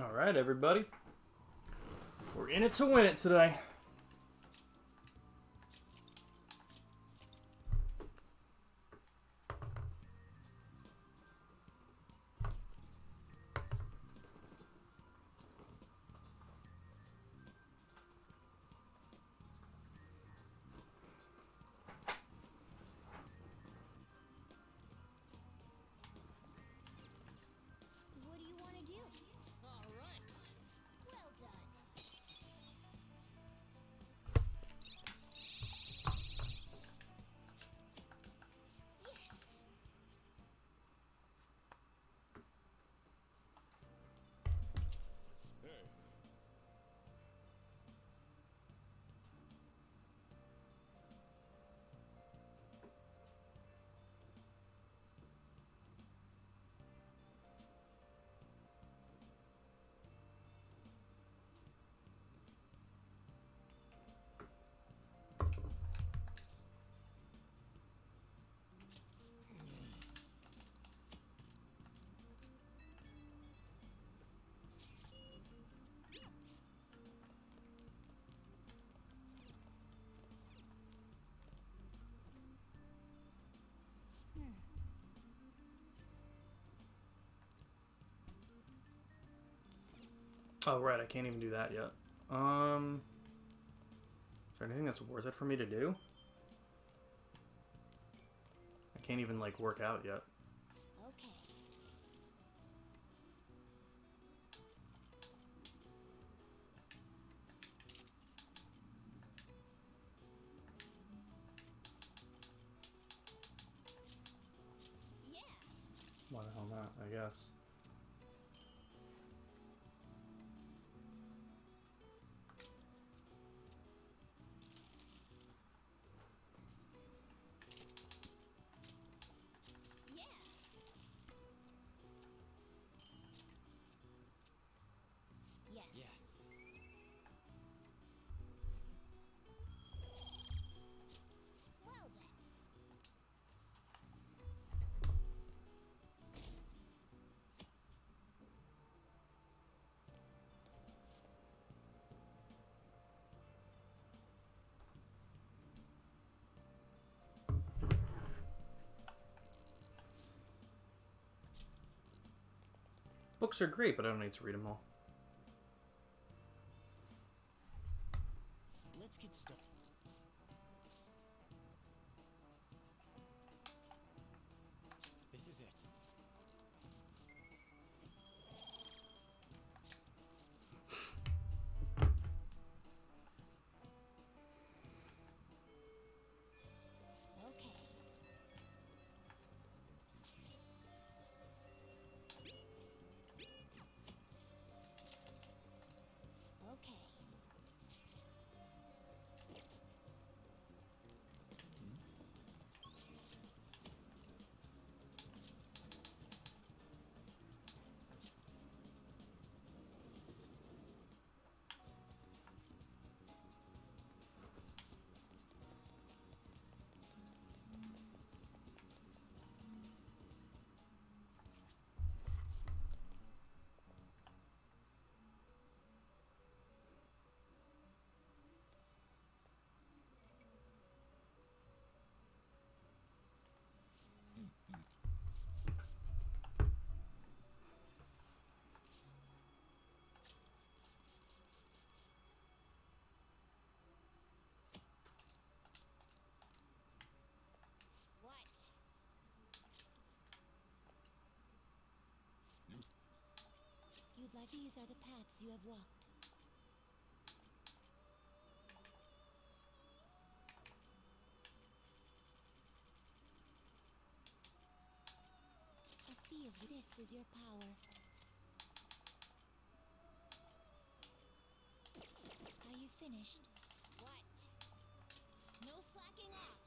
All right, everybody. We're in it to win it today. What do you want to do? All right. Well done. Yes. Hey. Oh, right. I can't even do that yet. Is there anything that's worth it for me to do? I can't even, like, work out yet. Okay. Yeah. Why the hell not, I guess. Yeah. Yes. Yeah. Well then. Books are great, but I don't need to read them all. Let's get started. This is it. Okay. Okay. What? You'd like these are the paths you have walked. I feel this is your power. Are you finished? What? No slacking off.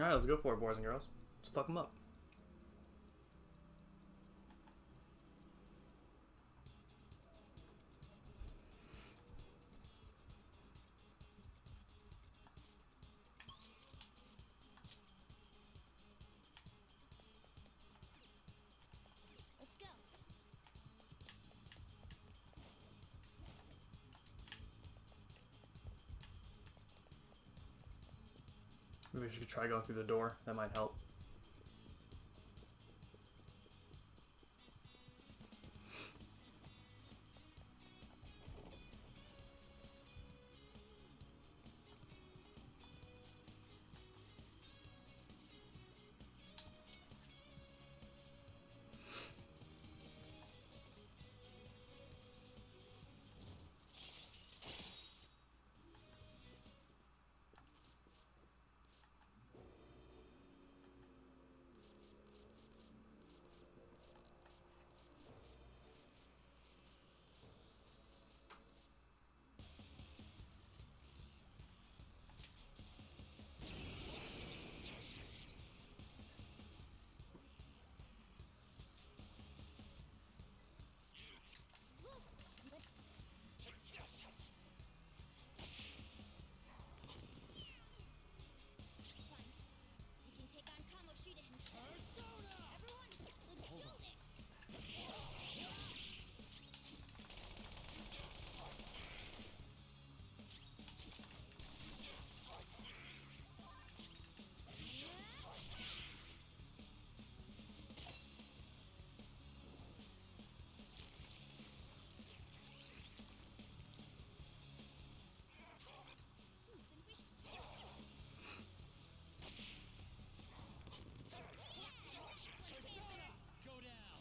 Alright, let's go for it, boys and girls. Let's fuck them up. Let's go. Maybe we should try going through the door. That might help. Fine. We can take on Kamoshida himself. Everyone, let's do this. Go down.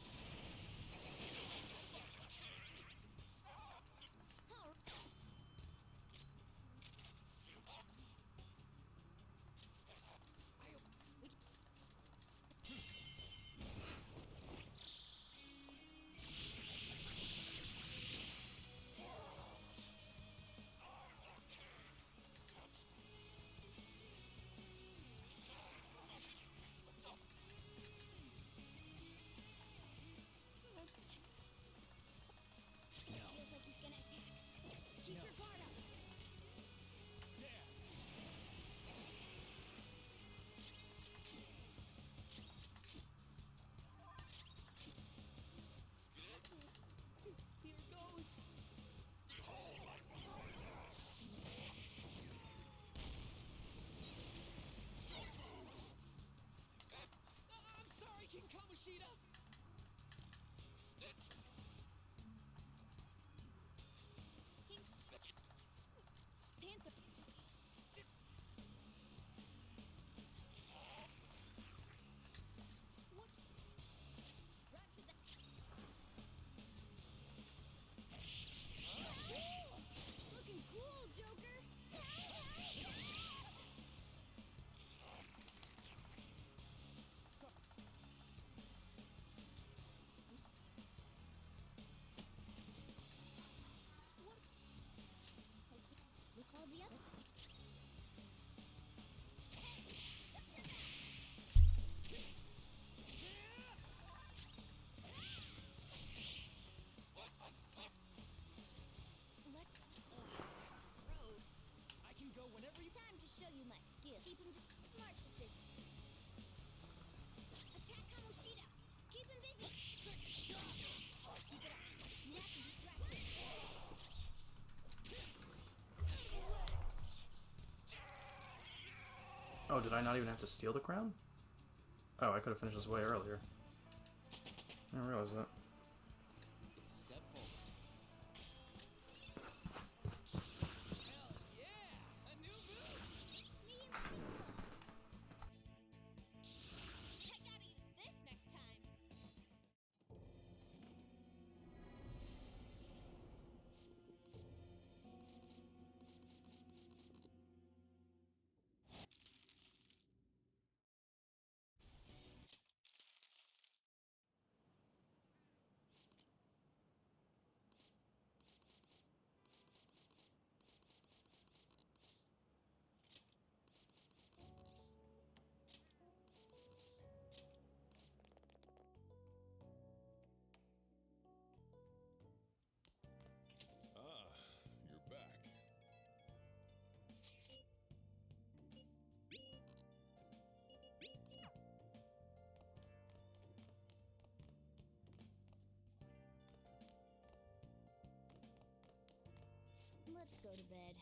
Feels like he's gonna attack. Keep your guard up. Here goes. I'm sorry, King Kamoshida. Panther. What? Roger that. Looking cool, Joker. What? Look all the others. Let's. Gross. I can go whenever you. Time to show you my skill. Keep him just smart decision. Attack Kamoshida. Keep him busy. Keep it up. You have to distract him. Oh, did I not even have to steal the crown? Oh, I could have finished this way earlier. I didn't realize that. It's a step forward. Hell yeah! A new move! It's me and I gotta use this next time. Let's go to bed.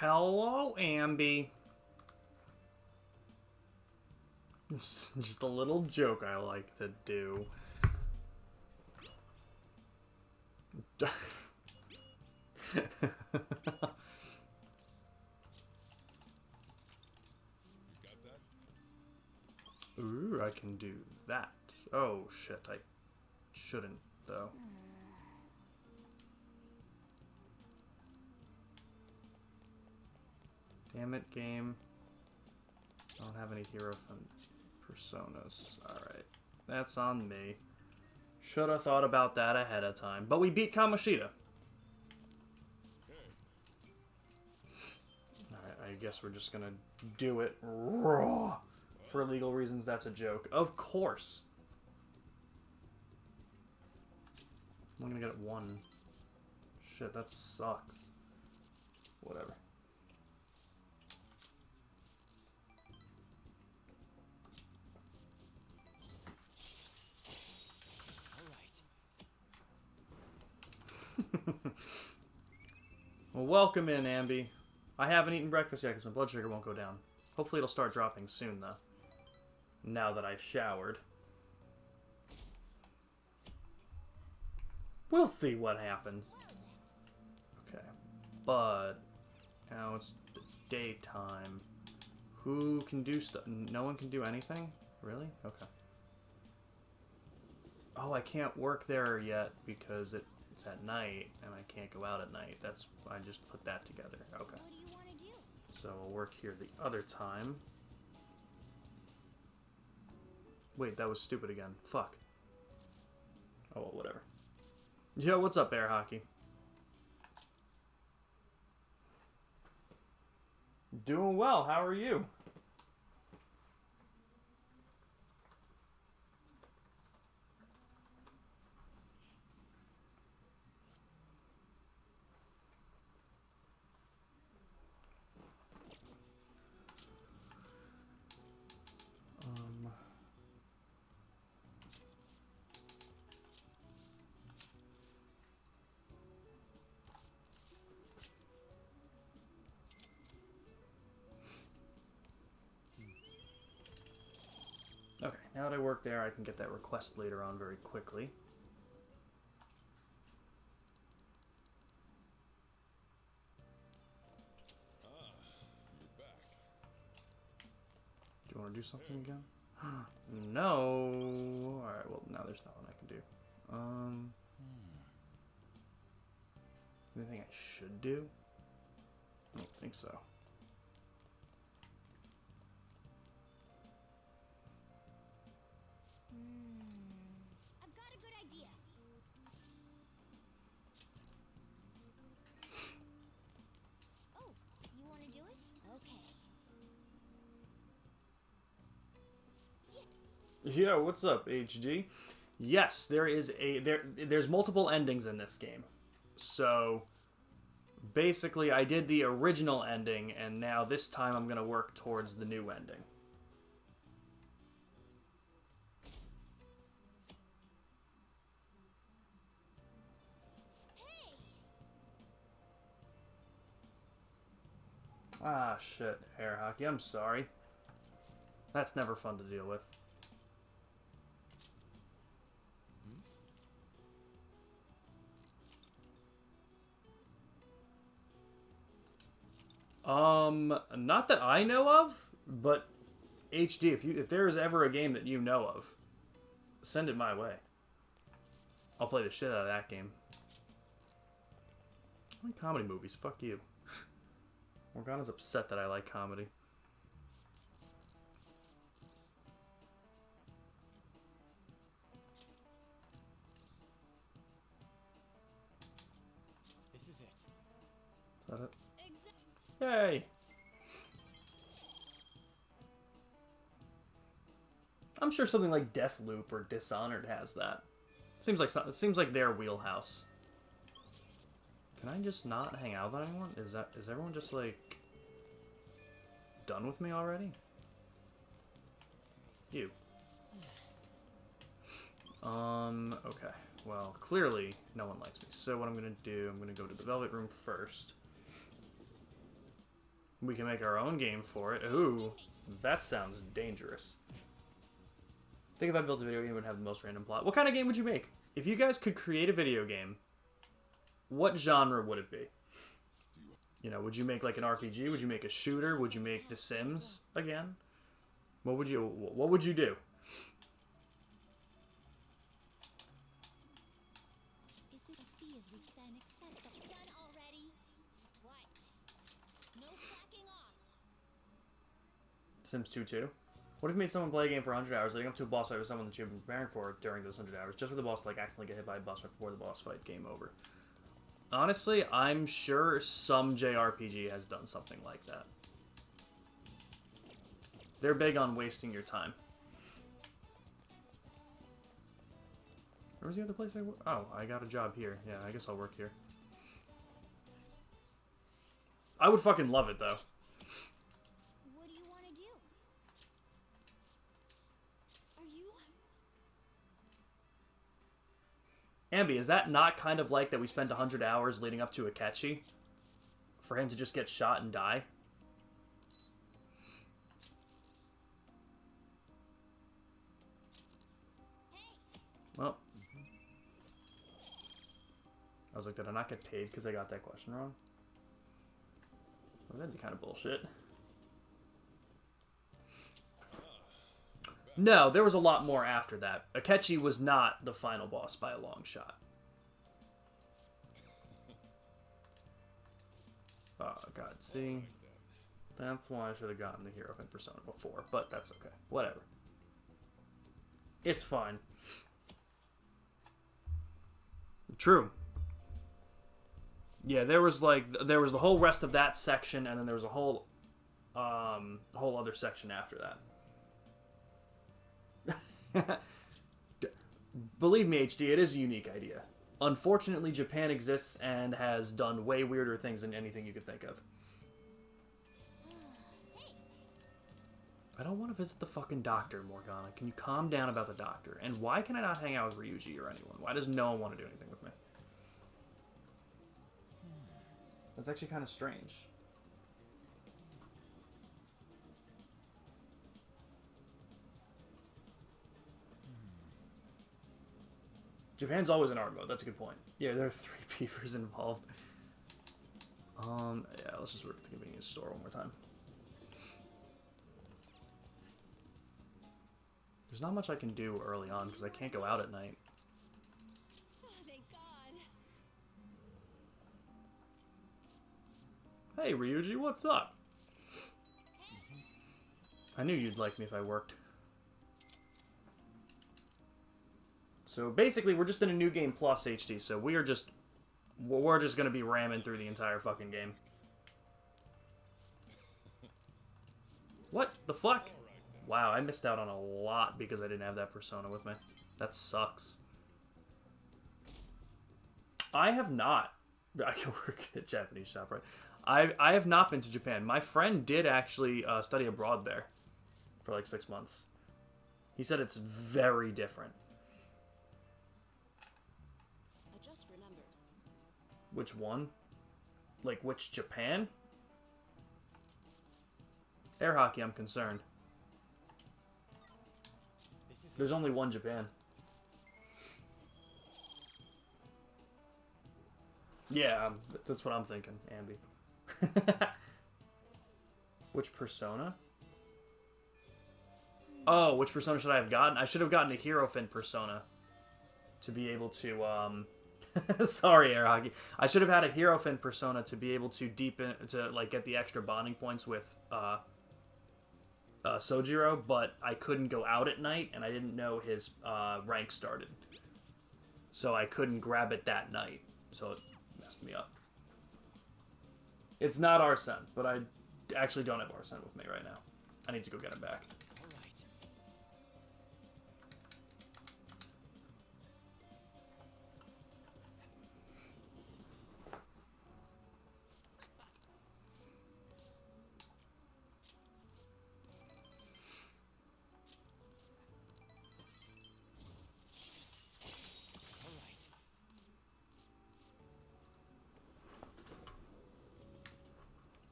Hello, Ambi. Just a little joke I like to do. Ooh, I can do that. Oh shit, I shouldn't though. Damn it, game. I don't have any hero personas. Alright. That's on me. Should have thought about that ahead of time. But we beat Kamoshida. Alright, I guess we're just gonna do it raw. For legal reasons, that's a joke. Of course. I'm gonna get it 1. Shit, that sucks. Whatever. Well, welcome in, Ambi. I haven't eaten breakfast yet because my blood sugar won't go down. Hopefully it'll start dropping soon, though. Now that I showered. We'll see what happens. Okay. But now it's daytime. Who can do stuff? No one can do anything? Really? Okay. Oh, I can't work there yet because it's at night and I can't go out at night. That's I just put that together. Okay. What do you want to do? So I'll work here the other time. Wait, that was stupid again. Fuck. Oh, well, whatever. Yo, what's up, Air Hockey? Doing well. How are you? Okay, now that I work there, I can get that request later on very quickly. Do you want to do something again? No. Alright, well, now there's nothing I can do. Anything I should do? I don't think so. I've got a good idea. Oh, you want to do it? Okay. Yeah, what's up, HG? Yes, there's multiple endings in this game. So basically I did the original ending and now this time I'm going to work towards the new ending. Ah, shit, Air Hockey. I'm sorry. That's never fun to deal with. Not that I know of, but HD, if there is ever a game that you know of, send it my way. I'll play the shit out of that game. I like comedy movies. Fuck you. Morgana's upset that I like comedy. This is it. Is that it? Exactly. Yay! I'm sure something like Deathloop or Dishonored has that. It seems like their wheelhouse. Can I just not hang out with anyone? Is everyone just like done with me already? You. Okay. Well, clearly no one likes me. So what I'm gonna do, I'm gonna go to the Velvet Room first. We can make our own game for it. Ooh, that sounds dangerous. Think if I built a video game, it would have the most random plot. What kind of game would you make? If you guys could create a video game, what genre would it be? You know, would you make like an RPG? Would you make a shooter? Would you make The Sims again? What would you do? Is this a fee is reached then accept done already? What? No slacking off. Sims 2 too? What if you made someone play a game for 100 hours, leading up to a boss fight with someone that you've been preparing for during those 100 hours, just for the boss to like accidentally get hit by a bus right before the boss fight, game over? Honestly, I'm sure some JRPG has done something like that. They're big on wasting your time. Where was the other place I work? Oh, I got a job here. Yeah, I guess I'll work here. I would fucking love it, though. What do you want to do? Are you? Ambi, is that not kind of like that we spent 100 hours leading up to Akechi? For him to just get shot and die? Well. I was like, did I not get paid because I got that question wrong? Well, that'd be kind of bullshit. No, there was a lot more after that. Akechi was not the final boss by a long shot. Oh, God, see? That's why I should have gotten the hero in Persona before, but that's okay. Whatever. It's fine. True. Yeah, there was the whole rest of that section, and then there was a whole other section after that. Believe me, HD, it is a unique idea. Unfortunately, Japan exists and has done way weirder things than anything you could think of. I don't want to visit the fucking doctor, Morgana. Can you calm down about the doctor? And why can I not hang out with Ryuji or anyone? Why does no one want to do anything with me? That's actually kind of strange. Japan's always in art mode. That's a good point. Yeah, there are 3 beavers involved. Yeah, let's just work at the convenience store one more time. There's not much I can do early on because I can't go out at night. Oh, thank God. Hey, Ryuji, what's up? I knew you'd like me if I worked. So basically, we're just in a new game plus HD, so we're just gonna be ramming through the entire fucking game. What the fuck? Wow, I missed out on a lot because I didn't have that Persona with me. That sucks. I have not. I can work at a Japanese shop, right? I have not been to Japan. My friend did actually study abroad there for like 6 months. He said it's very different. I just remembered. Which one? Like, which Japan? Air hockey, I'm concerned. There's only one Japan. Yeah, that's what I'm thinking, Ambi. Which Persona? Oh, which Persona should I have gotten? I should have gotten a Hierophant Persona to be able to, sorry, Air Hockey. I should have had a Hierophant Persona to be able to like, get the extra bonding points with, Sojiro, but I couldn't go out at night, and I didn't know his rank started. So I couldn't grab it that night, so it messed me up. It's not Arsene, but I actually don't have Arsene with me right now. I need to go get him back.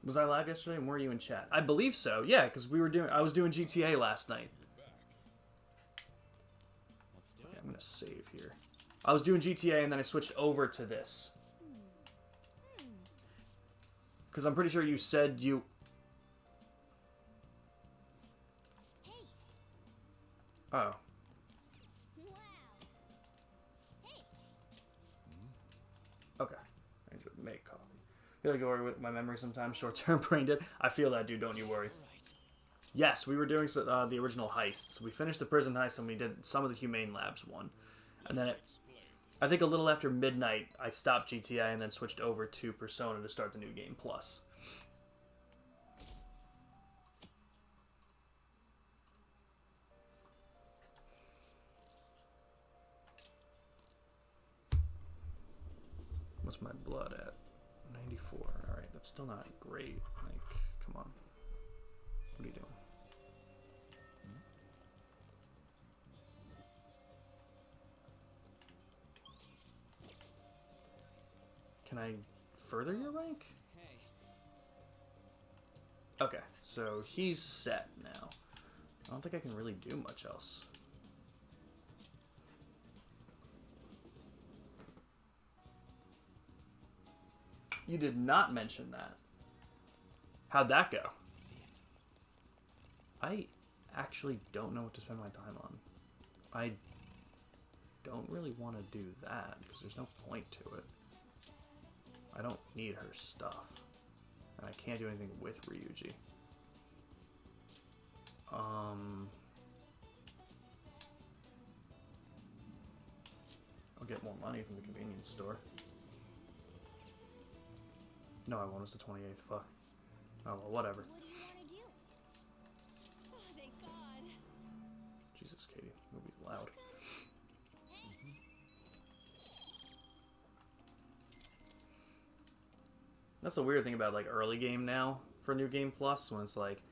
Was I live yesterday? And were you in chat? I believe so. Yeah, because I was doing GTA last night. Let's do Okay, it. I'm gonna save here. I was doing GTA and then I switched over to this. Because I'm pretty sure you said you... Hey. Oh. Wow. Hey. Okay. I need to make coffee. I feel like I worry with my memory sometimes. Short-term brain dead. I feel that, dude. Don't you worry. All right. Yes, we were doing the original heists. We finished the prison heist and we did some of the Humane Labs one. And then I think a little after midnight, I stopped GTA and then switched over to Persona to start the new game Plus. What's my blood at? 94. Alright, that's still not great. Like, come on. What are you doing? Can I further your rank? Hey. Okay, so he's set now. I don't think I can really do much else. You did not mention that. How'd that go? See it. I actually don't know what to spend my time on. I don't really want to do that because there's no point to it. I don't need her stuff. And I can't do anything with Ryuji. I'll get more money from the convenience store. No, I won't. It's the 28th. Fuck. Oh, well, whatever. What do you want to do? Oh, thank God. Jesus, Katie. Movie's loud. That's the weird thing about, like, early game now for New Game Plus, when it's like,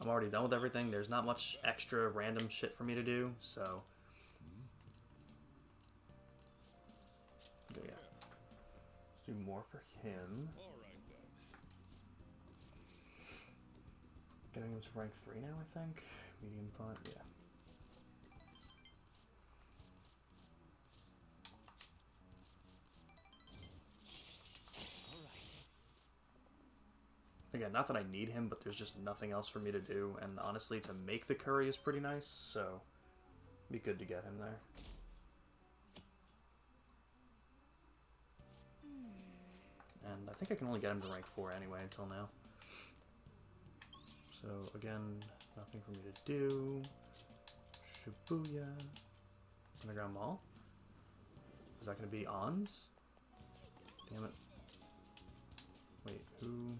I'm already done with everything. There's not much extra random shit for me to do, so... Okay, yeah. Let's do more for him. Getting him to rank 3 now, I think. Medium fun, yeah. All right. Again, not that I need him, but there's just nothing else for me to do, and honestly, to make the curry is pretty nice, so be good to get him there. And I think I can only get him to rank 4 anyway until now. So, again, nothing for me to do. Shibuya. Underground Mall? Is that going to be Ons? Damn it. Wait, who...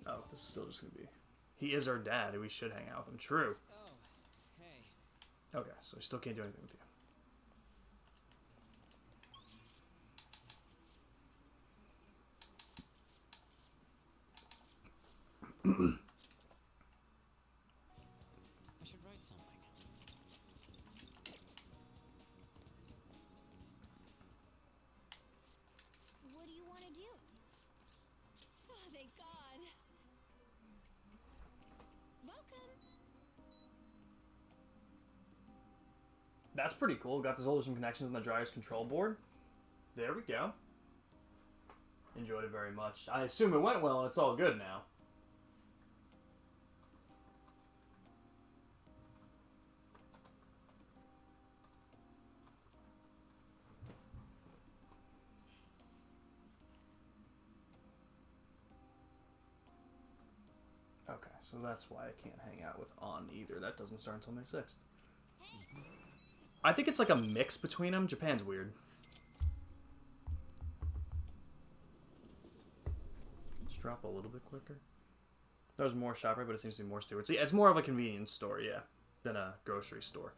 Oh, this is still just going to be... He is our dad, and we should hang out with him. True. Oh, hey. Okay, so we still can't do anything with you. I should write something. What do you want to do? Oh, thank God. Welcome. That's pretty cool. Got to solder some connections on the Dryer's control board. There we go. Enjoyed it very much. I assume it went well and it's all good now. Okay, so that's why I can't hang out with On either. That doesn't start until May 6th. I think it's like a mix between them. Japan's weird. Let's drop a little bit quicker. There's more ShopRite, but it seems to be more Stewart's. See, it's more of a convenience store, yeah, than a grocery store.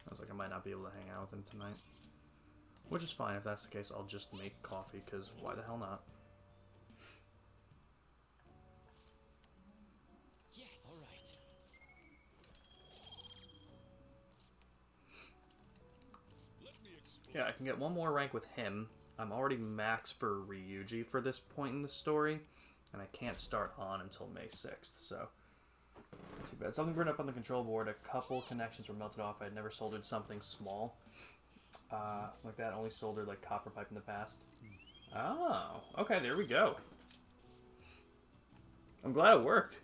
I was like, I might not be able to hang out with him tonight. Which is fine. If that's the case, I'll just make coffee, because why the hell not? Yeah, I can get one more rank with him. I'm already max for Ryuji for this point in the story, and I can't start on until May 6th, so too bad. Something burned up on the control board. A couple connections were melted off. I had never soldered something small like that. Only soldered like copper pipe in the past. Oh, okay, there we go. I'm glad it worked.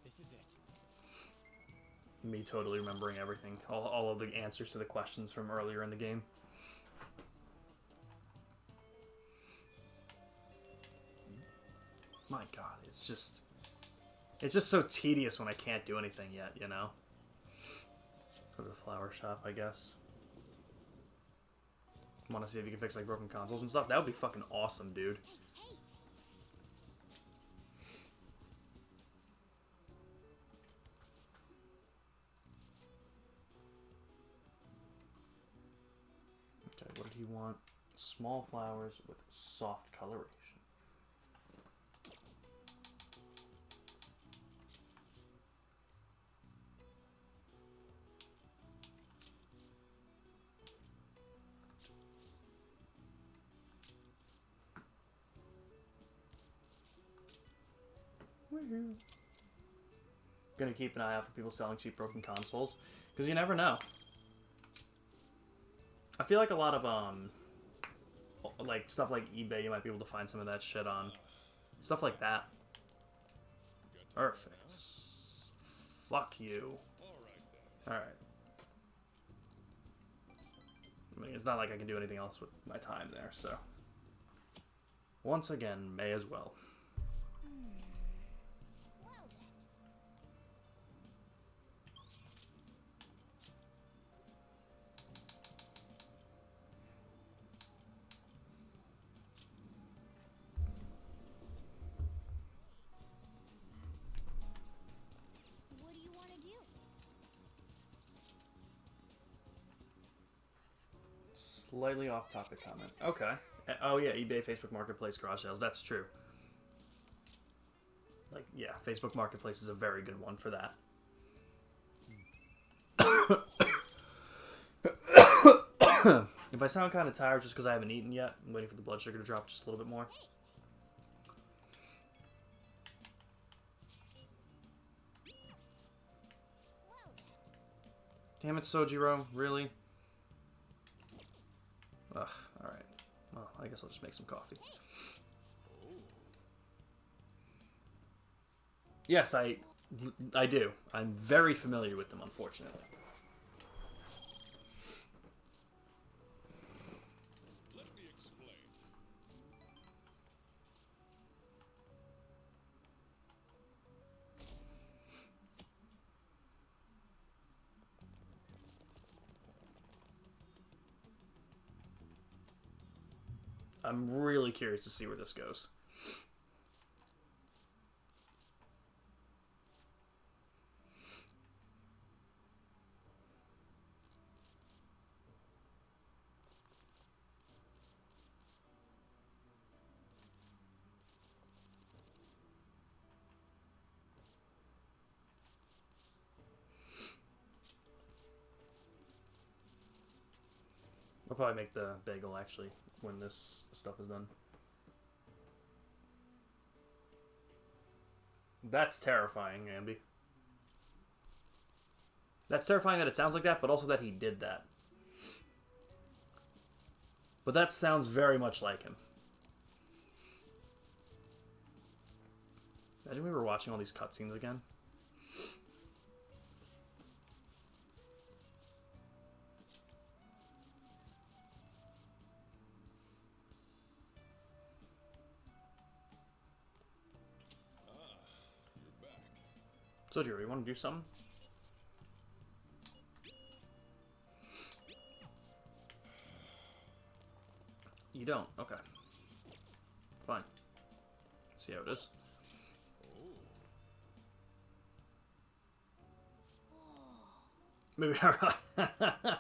This is it. Me totally remembering everything. All of the answers to the questions from earlier in the game. My god, it's just so tedious when I can't do anything yet, you know? Go to the flower shop, I guess. Want to see if you can fix like broken consoles and stuff? That would be fucking awesome, dude. Okay, what did he want? Small flowers with soft coloration. Gonna keep an eye out for people selling cheap broken consoles, because you never know. I feel like a lot of like stuff like eBay, you might be able to find some of that shit on. Stuff like that. Perfect. Fuck you. Alright. I mean, it's not like I can do anything else with my time there, so. Once again, may as well. Well then. What do you want to do? Slightly off topic comment. Okay. Oh yeah, eBay, Facebook Marketplace, garage sales. That's true. Like, yeah, Facebook Marketplace is a very good one for that. If I sound kind of tired just because I haven't eaten yet, I'm waiting for the blood sugar to drop just a little bit more. Well then. Damn it, Sojiro. Really? Ugh, alright. Well, I guess I'll just make some coffee. Yes, I do. I'm very familiar with them, unfortunately. Let me explain. I'm really curious to see where this goes. I'll probably make the bagel, actually, when this stuff is done. That's terrifying, Ambi. That's terrifying that it sounds like that, but also that he did that. But that sounds very much like him. Imagine we were watching all these cutscenes again. You're back. Sojiro, you want to do something? You don't? Okay. Fine. See how it is. Maybe. Yes. All right.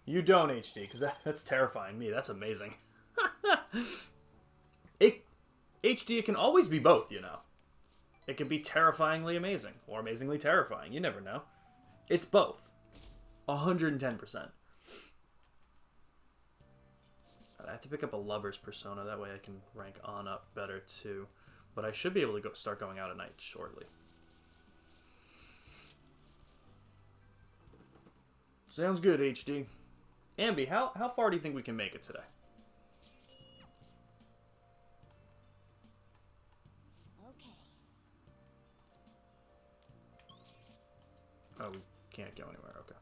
You don't HD, because that's terrifying me. That's amazing. HD, it can always be both, you know. It can be terrifyingly amazing, or amazingly terrifying. You never know. It's both. 110%. I have to pick up a lover's persona, that way I can rank on up better too. But I should be able to start going out at night shortly. Sounds good, HD. Ambi, how far do you think we can make it today? Okay. Oh, we can't go anywhere, okay.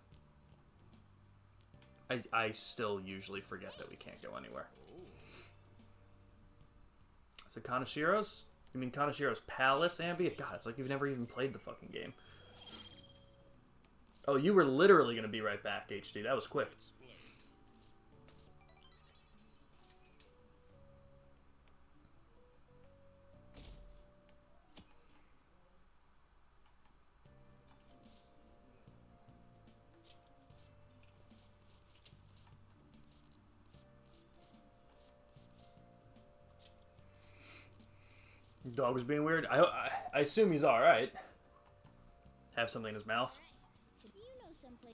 I still usually forget that we can't go anywhere. Is it Kanashiro's? You mean Kanashiro's Palace, Ambi? God, it's like you've never even played the fucking game. Oh, you were literally going to be right back, HD. That was quick. Dog was being weird. I assume he's all right. Have something in his mouth. Do you know someplace?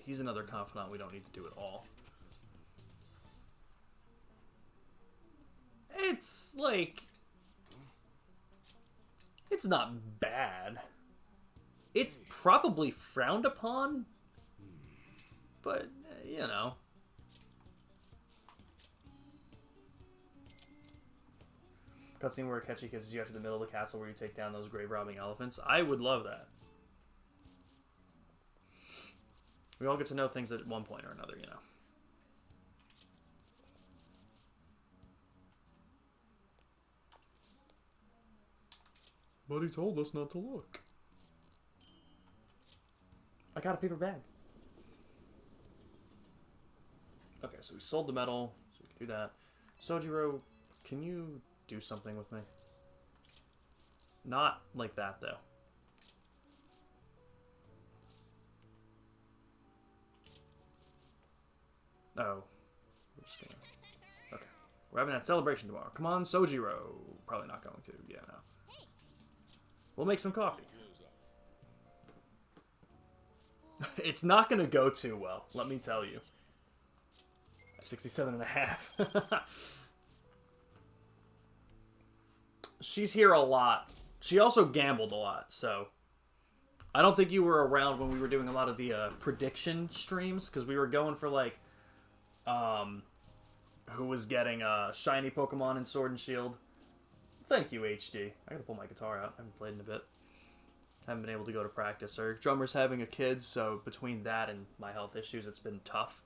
He's another confidant we don't need to do at all. It's like... It's not bad. It's probably frowned upon, but, you know. Cutscene where Akechi kisses you after the middle of the castle where you take down those grave-robbing elephants. I would love that. We all get to know things at one point or another, you know. But he told us not to look. I got a paper bag. Okay, so we sold the metal, so we can do that. Sojiro, can you do something with me? Not like that, though. Oh. We're just gonna... Okay. We're having that celebration tomorrow. Come on, Sojiro. Probably not going to. Yeah, no. We'll make some coffee. It's not going to go too well, let me tell you. 67 and a half. She's here a lot. She also gambled a lot, so... I don't think you were around when we were doing a lot of the prediction streams, because we were going for, like, who was getting shiny Pokemon in Sword and Shield. Thank you, HD. I gotta pull my guitar out. I haven't played in a bit. Haven't been able to go to practice. Our drummer's having a kid, so between that and my health issues, it's been tough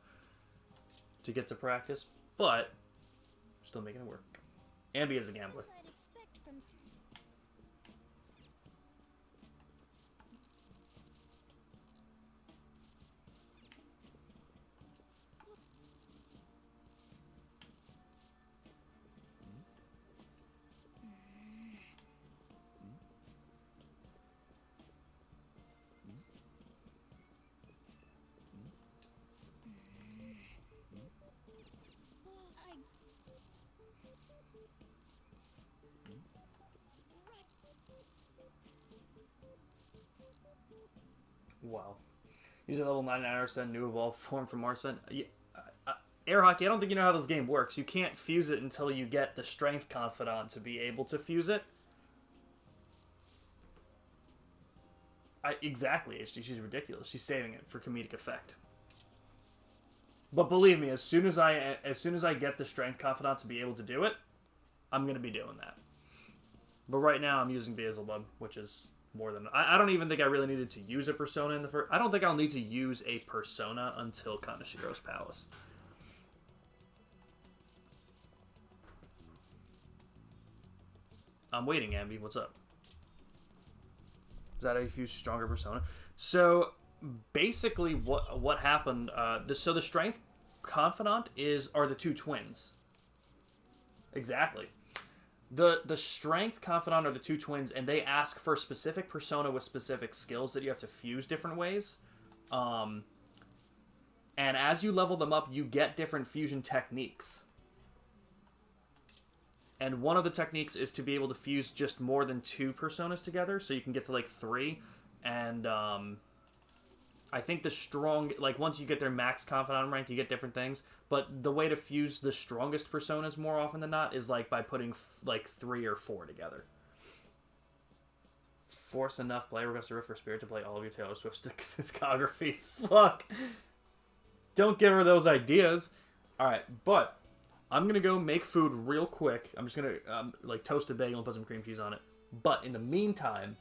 to get to practice. But, still making it work. Ambi is a gambler. I'd expect from I Wow. Use a level 99 Arsene, new evolved form from Arsene. Yeah, Air Hockey, I don't think you know how this game works. You can't fuse it until you get the Strength Confidant to be able to fuse it. Exactly, HD. She's ridiculous. She's saving it for comedic effect. But believe me, as soon as I get the Strength Confidant to be able to do it, I'm gonna be doing that. But right now, I'm using Beelzebub, which is more than... I don't even think I really needed to use a persona in the first... I don't think I'll need to use a persona until Kanashiro's Palace. I'm waiting, Ambi. What's up? that how you fuse stronger persona? So basically, what happened? So the strength confidant are the two twins. Exactly. The strength confidant are the two twins, and they ask for specific persona with specific skills that you have to fuse different ways. And as you level them up, you get different fusion techniques. And one of the techniques is to be able to fuse just more than 2 personas together, so you can get to like 3. And I think the strong, like once you get their max confidant rank, you get different things. But the way to fuse the strongest personas more often than not is like by putting like 3 or 4 together. Force enough player request a for Spirit to play all of your Taylor Swift discography. Fuck. Don't give her those ideas. All right, but I'm gonna go make food real quick. I'm just gonna like toast a bagel and put some cream cheese on it. But in the meantime,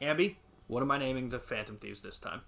Ambi, what am I naming the Phantom Thieves this time?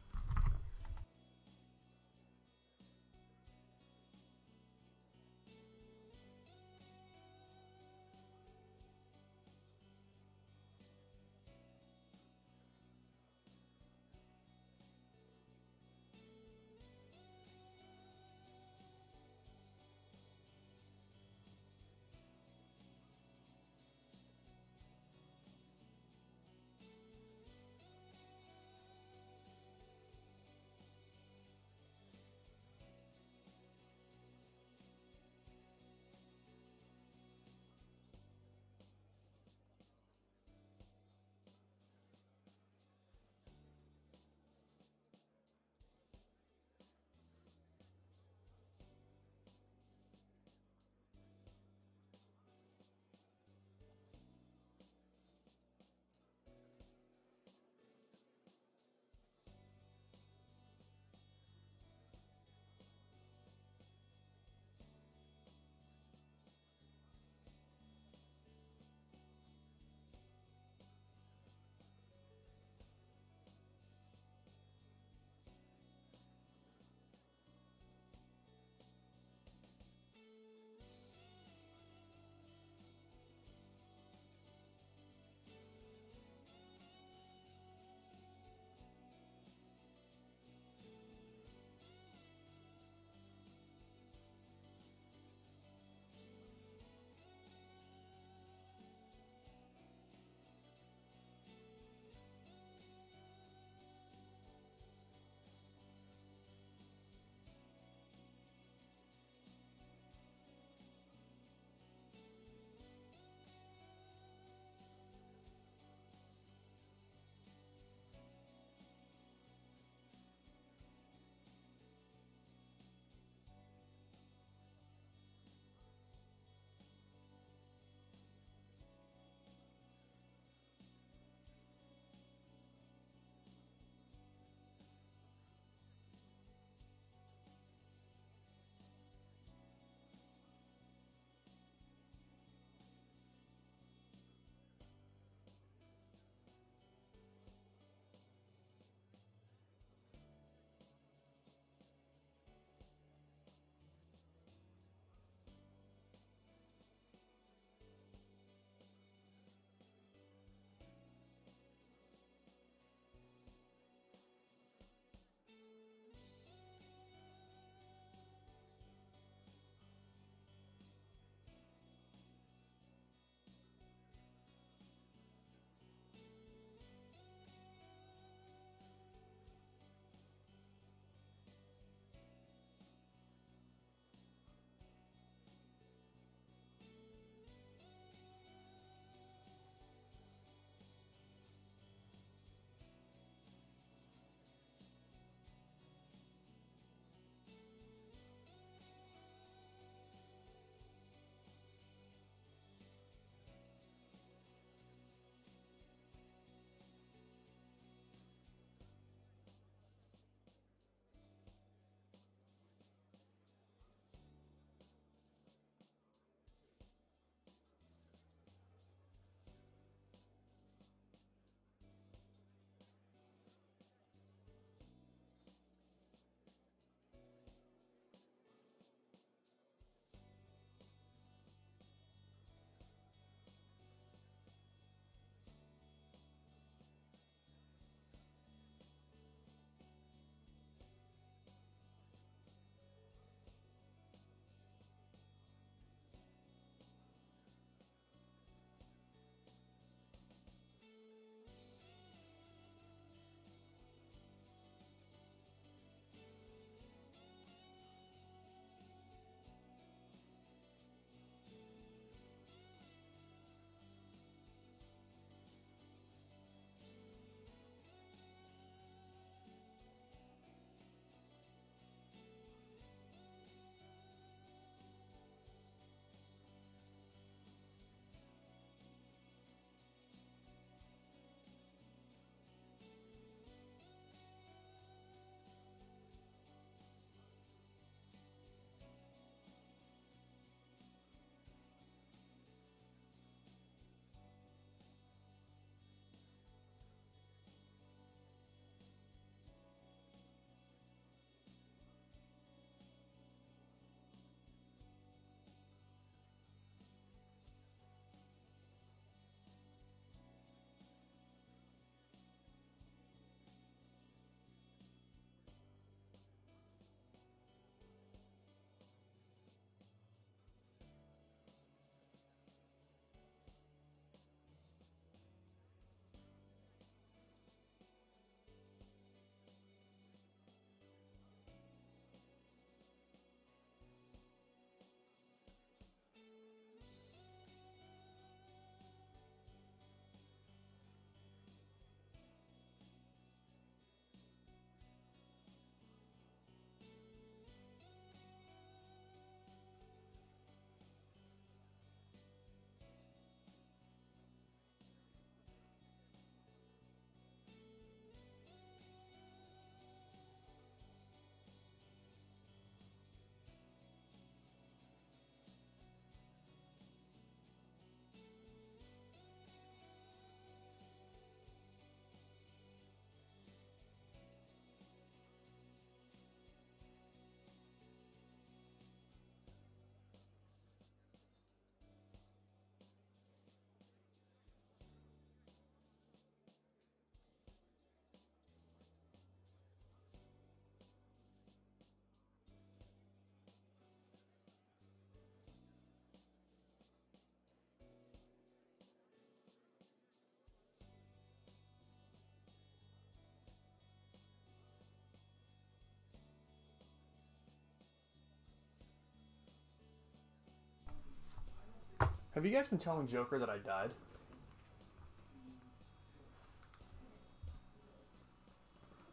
Have you guys been telling Joker that I died?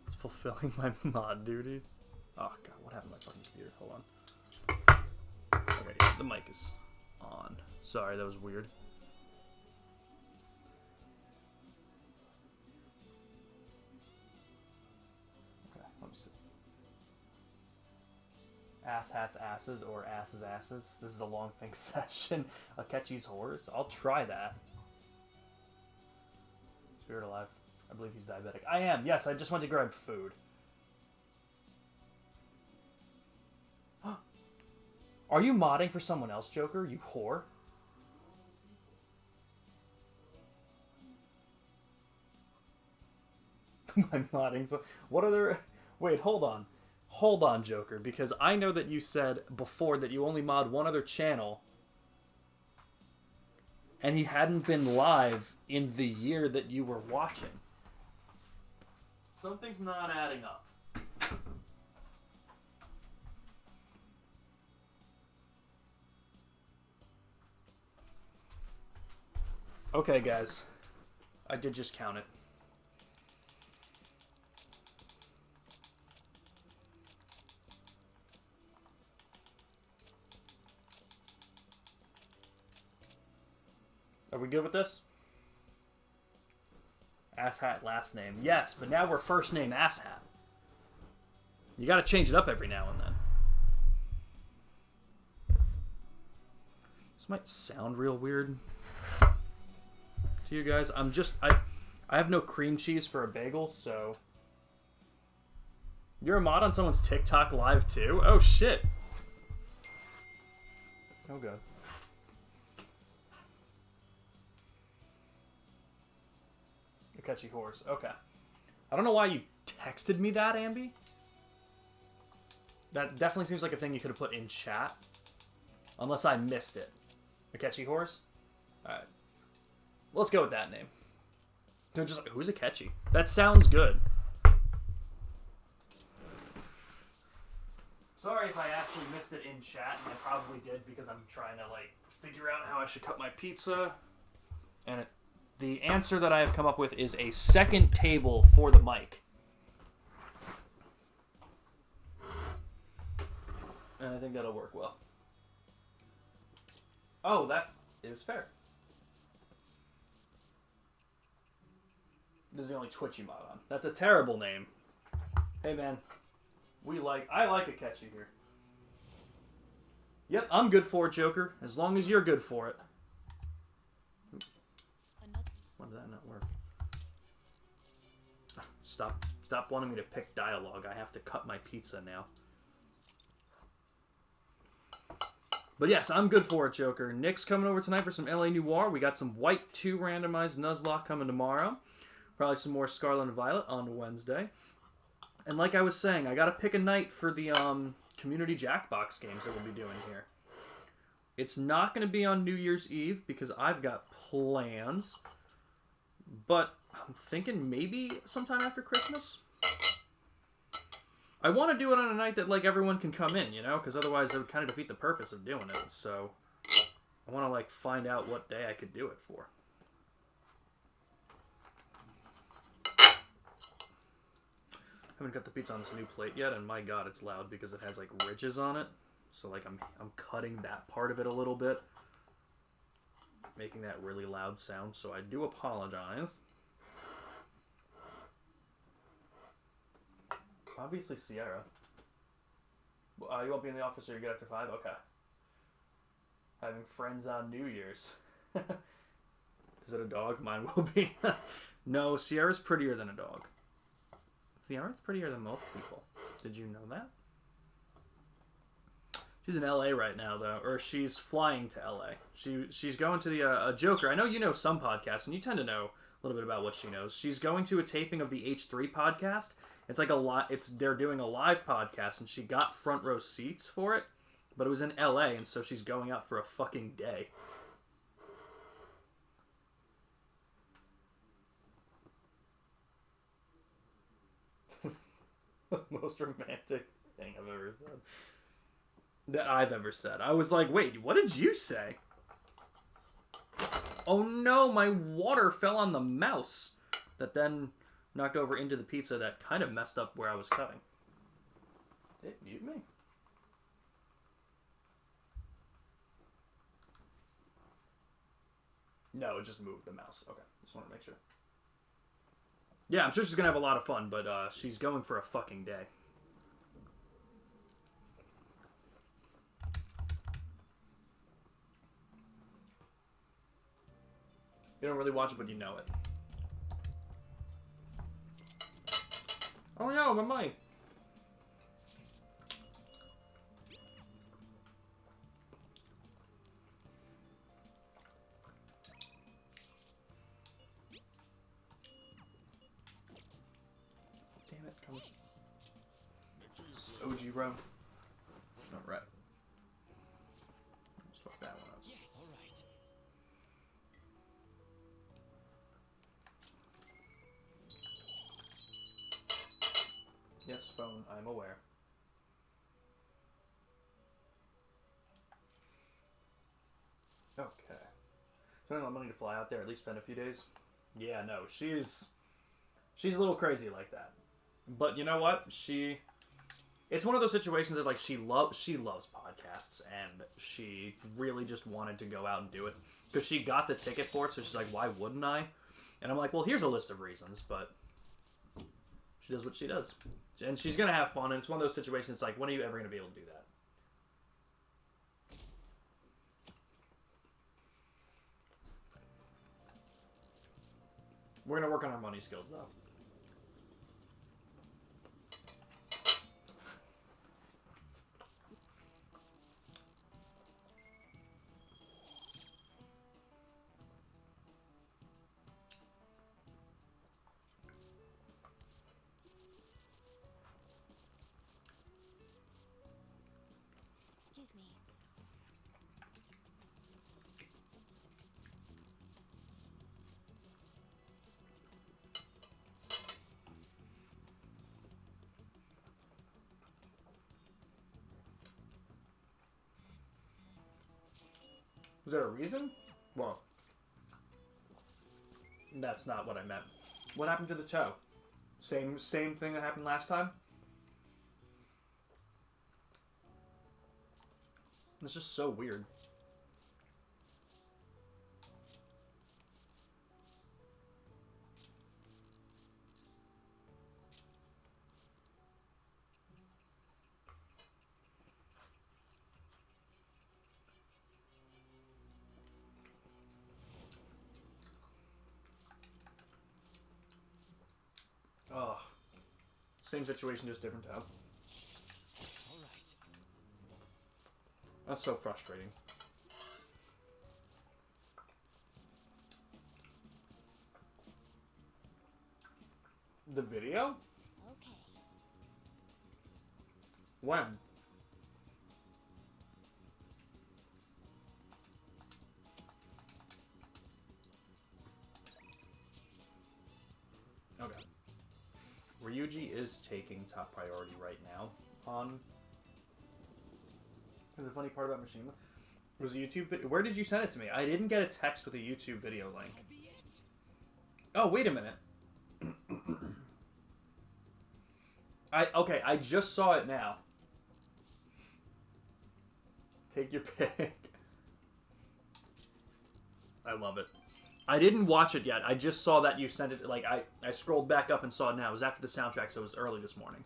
It's fulfilling my mod duties. Oh god, what happened to my fucking computer? Hold on. Okay, yeah, the mic is on. Sorry, that was weird. Okay, let me see. Ass hats asses or asses asses. This is a long think session. Akechi's horse. I'll try that. Spirit alive. I believe he's diabetic. I am. Yes, I just went to grab food. Are you modding for someone else, Joker? You whore. My modding. So, what other? Wait, hold on. Hold on, Joker, because I know that you said before that you only mod one other channel, and he hadn't been live in the year that you were watching. Something's not adding up. Okay, guys. I did just count it. Are we good with this? Asshat last name. Yes, but now we're first name Asshat. You gotta change it up every now and then. This might sound real weird to you guys. I have no cream cheese for a bagel, so... You're a mod on someone's TikTok live too? Oh shit. Oh god. Akechi horse. Okay. I don't know why you texted me that, Ambi. That definitely seems like a thing you could have put in chat. Unless I missed it. Akechi horse? Alright. Let's go with that name. They're just like, who's Akechi? That sounds good. Sorry if I actually missed it in chat, and I probably did because I'm trying to, like, figure out how I should cut my pizza. And the answer that I have come up with is a second table for the mic. And I think that'll work well. Oh, that is fair. This is the only Twitch you mod on. That's a terrible name. Hey, man. I like Akechi here. Yep, I'm good for it, Joker. As long as you're good for it. Why did that not work? Stop wanting me to pick dialogue. I have to cut my pizza now. But yes, I'm good for it, Joker. Nick's coming over tonight for some LA Noir. We got some White 2 randomized Nuzlocke coming tomorrow. Probably some more Scarlet and Violet on Wednesday. And like I was saying, I gotta pick a night for the community Jackbox games that we'll be doing here. It's not going to be on New Year's Eve because I've got plans. But I'm thinking maybe sometime after Christmas. I want to do it on a night that, like, everyone can come in, you know? Because otherwise it would kind of defeat the purpose of doing it. So I want to, like, find out what day I could do it for. Haven't got the pizza on this new plate yet, and my god, it's loud because it has, like, ridges on it. So, like, I'm cutting that part of it a little bit. Making that really loud sound, so I do apologize. Obviously, Sierra. You won't be in the office or you get after 5? Okay. Having friends on New Year's. Is it a dog? Mine will be. No, Sierra's prettier than a dog. Sierra's prettier than most people. Did you know that? She's in LA right now, though. Or she's flying to LA. She's going to the Joker. I know you know some podcasts, and you tend to know a little bit about what she knows. She's going to a taping of the H3 podcast. It's like they're doing a live podcast, and she got front row seats for it, but it was in LA, and so she's going out for a fucking day. Most romantic thing I've ever said. That I've ever said. I was like, wait, what did you say? Oh no, my water fell on the mouse. That then knocked over into the pizza that kind of messed up where I was cutting. Did it mute me? No, it just moved the mouse. Okay, just want to make sure. Yeah, I'm sure she's going to have a lot of fun, but she's going for a fucking day. You don't really watch it, but you know it. Oh no, my mic. Damn it, come on. Soji row. Alright. Let's fuck that one up. Yes. All right. Yes, phone, I'm aware. Okay. Spending a lot of money to fly out there, at least spend a few days. Yeah, no, she's a little crazy like that. But you know what? It's one of those situations that like she loves podcasts, and she really just wanted to go out and do it because she got the ticket for it. So she's like, why wouldn't I? And I'm like, well, here's a list of reasons, but she does what she does, and she's gonna have fun. And it's one of those situations. It's like, when are you ever gonna be able to do that? We're gonna work on our money skills though. Excuse me. Was there a reason? Well, that's not what I meant. What happened to the toe? Same thing that happened last time? It's just so weird. Ugh. Same situation, just different toe. All right. That's so frustrating. The video? Okay. When? Okay. Ryuji is taking top priority right now on... Because the funny part about Machinima was a YouTube video. Where did you send it to me? I didn't get a text with a YouTube video link. That'll be it. Oh, wait a minute. Okay, I just saw it now. Take your pick. I love it. I didn't watch it yet. I just saw that you sent it. Like, I scrolled back up and saw it now. It was after the soundtrack, so it was early this morning.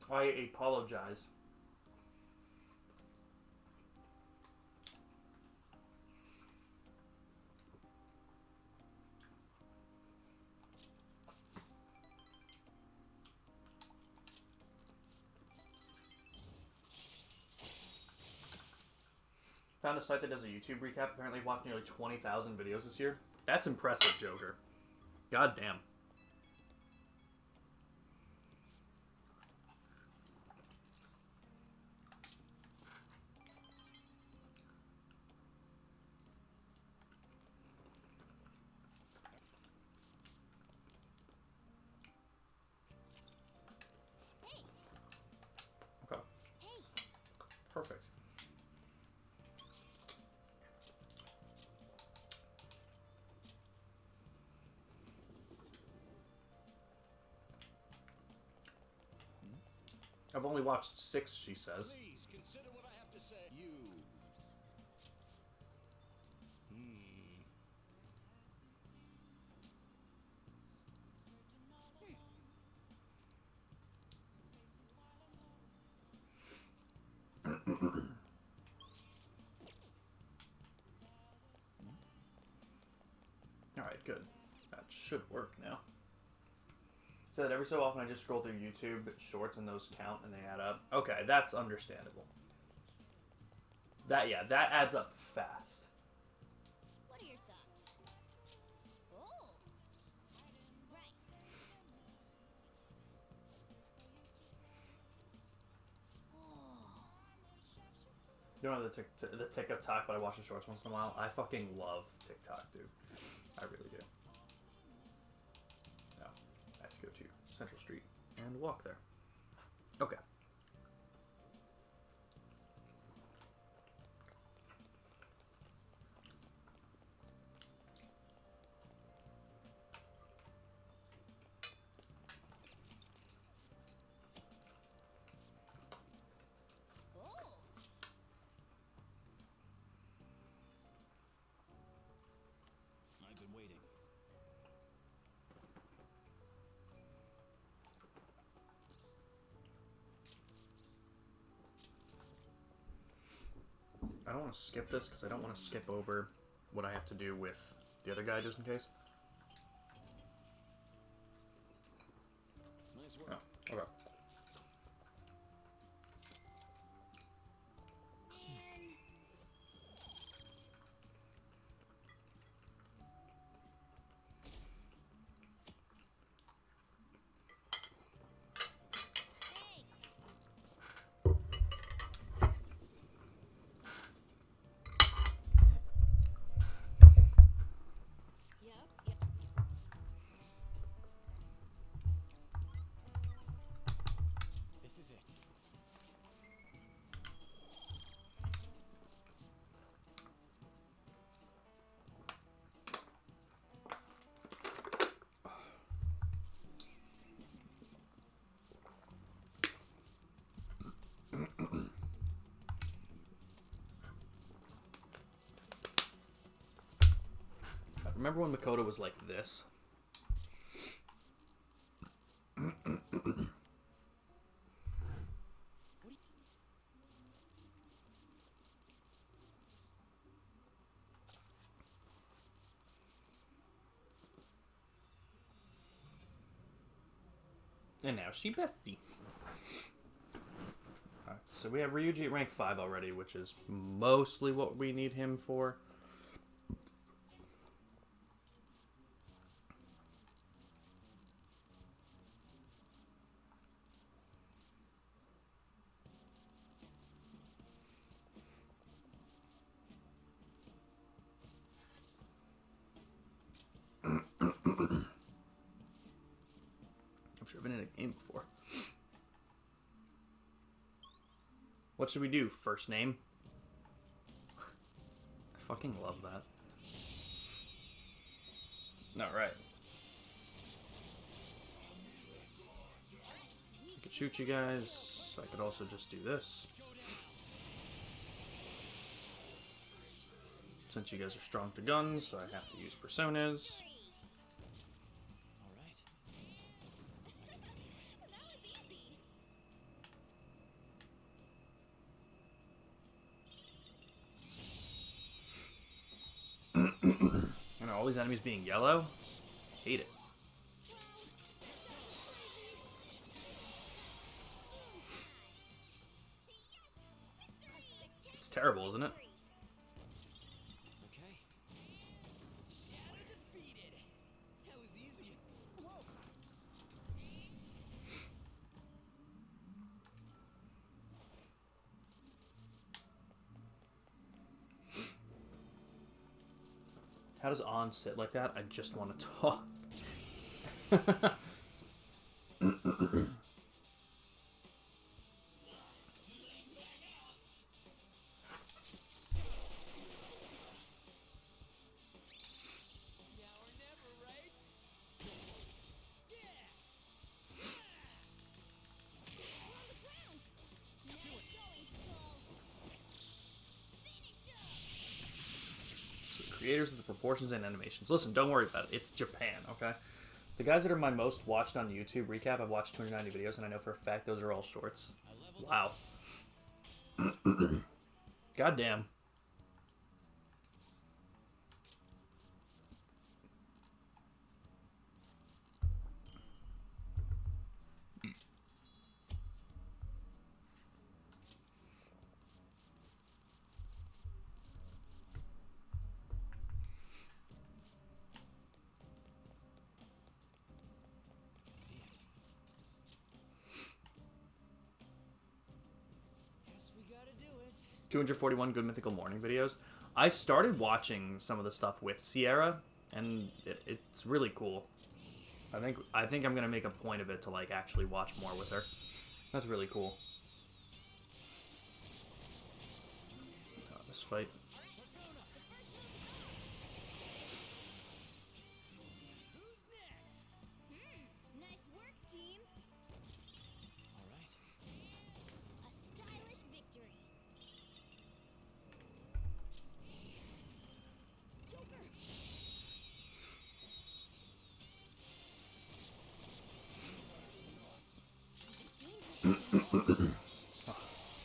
I apologize. Found a site that does a YouTube recap. Apparently watched nearly 20,000 videos this year. That's impressive, Joker. God damn. I've only watched 6, she says. Please consider what I have to say. You. Alright, good. That should work now. So that every so often I just scroll through YouTube shorts and those count and they add up. Okay, that's understandable. That adds up fast. What are your thoughts? Oh. Right. You don't know the TikTok, but I watch the shorts once in a while. I fucking love TikTok, dude. I really do. Now, I have to go to Central Street and walk there. Okay. Oh. I've been waiting. I don't want to skip this because I don't want to skip over what I have to do with the other guy just in case. Nice work. Oh, okay. Yep. This is it. Remember when Makoto was like this? And now she bestie. Alright, so we have Ryuji at rank 5 already, which is mostly what we need him for. I'm sure I've been in a game before. What should we do? First name? I fucking love that. Alright. I could shoot you guys. I could also just do this. Since you guys are strong to guns, so I have to use personas. All right. That was easy. I know, all these enemies being yellow. Hate it. It's terrible, isn't it? Okay. Shadow defeated. That was easy. Whoa. How does On sit like that? I just want to talk. Now or never, right? Yeah. We're on the ground. creators of the proportions and animations. Listen, don't worry about it. It's Japan, okay? The guys that are my most watched on YouTube recap, I've watched 290 videos, and I know for a fact those are all shorts. Wow. Goddamn. See it. Guess we gotta do it. 241 Good Mythical Morning videos. I started watching some of the stuff with Sierra, and it's really cool. I think I'm gonna make a point of it to like actually watch more with her. That's really cool. Oh, this fight. Who's next? Nice work, team. All right. A stylish victory.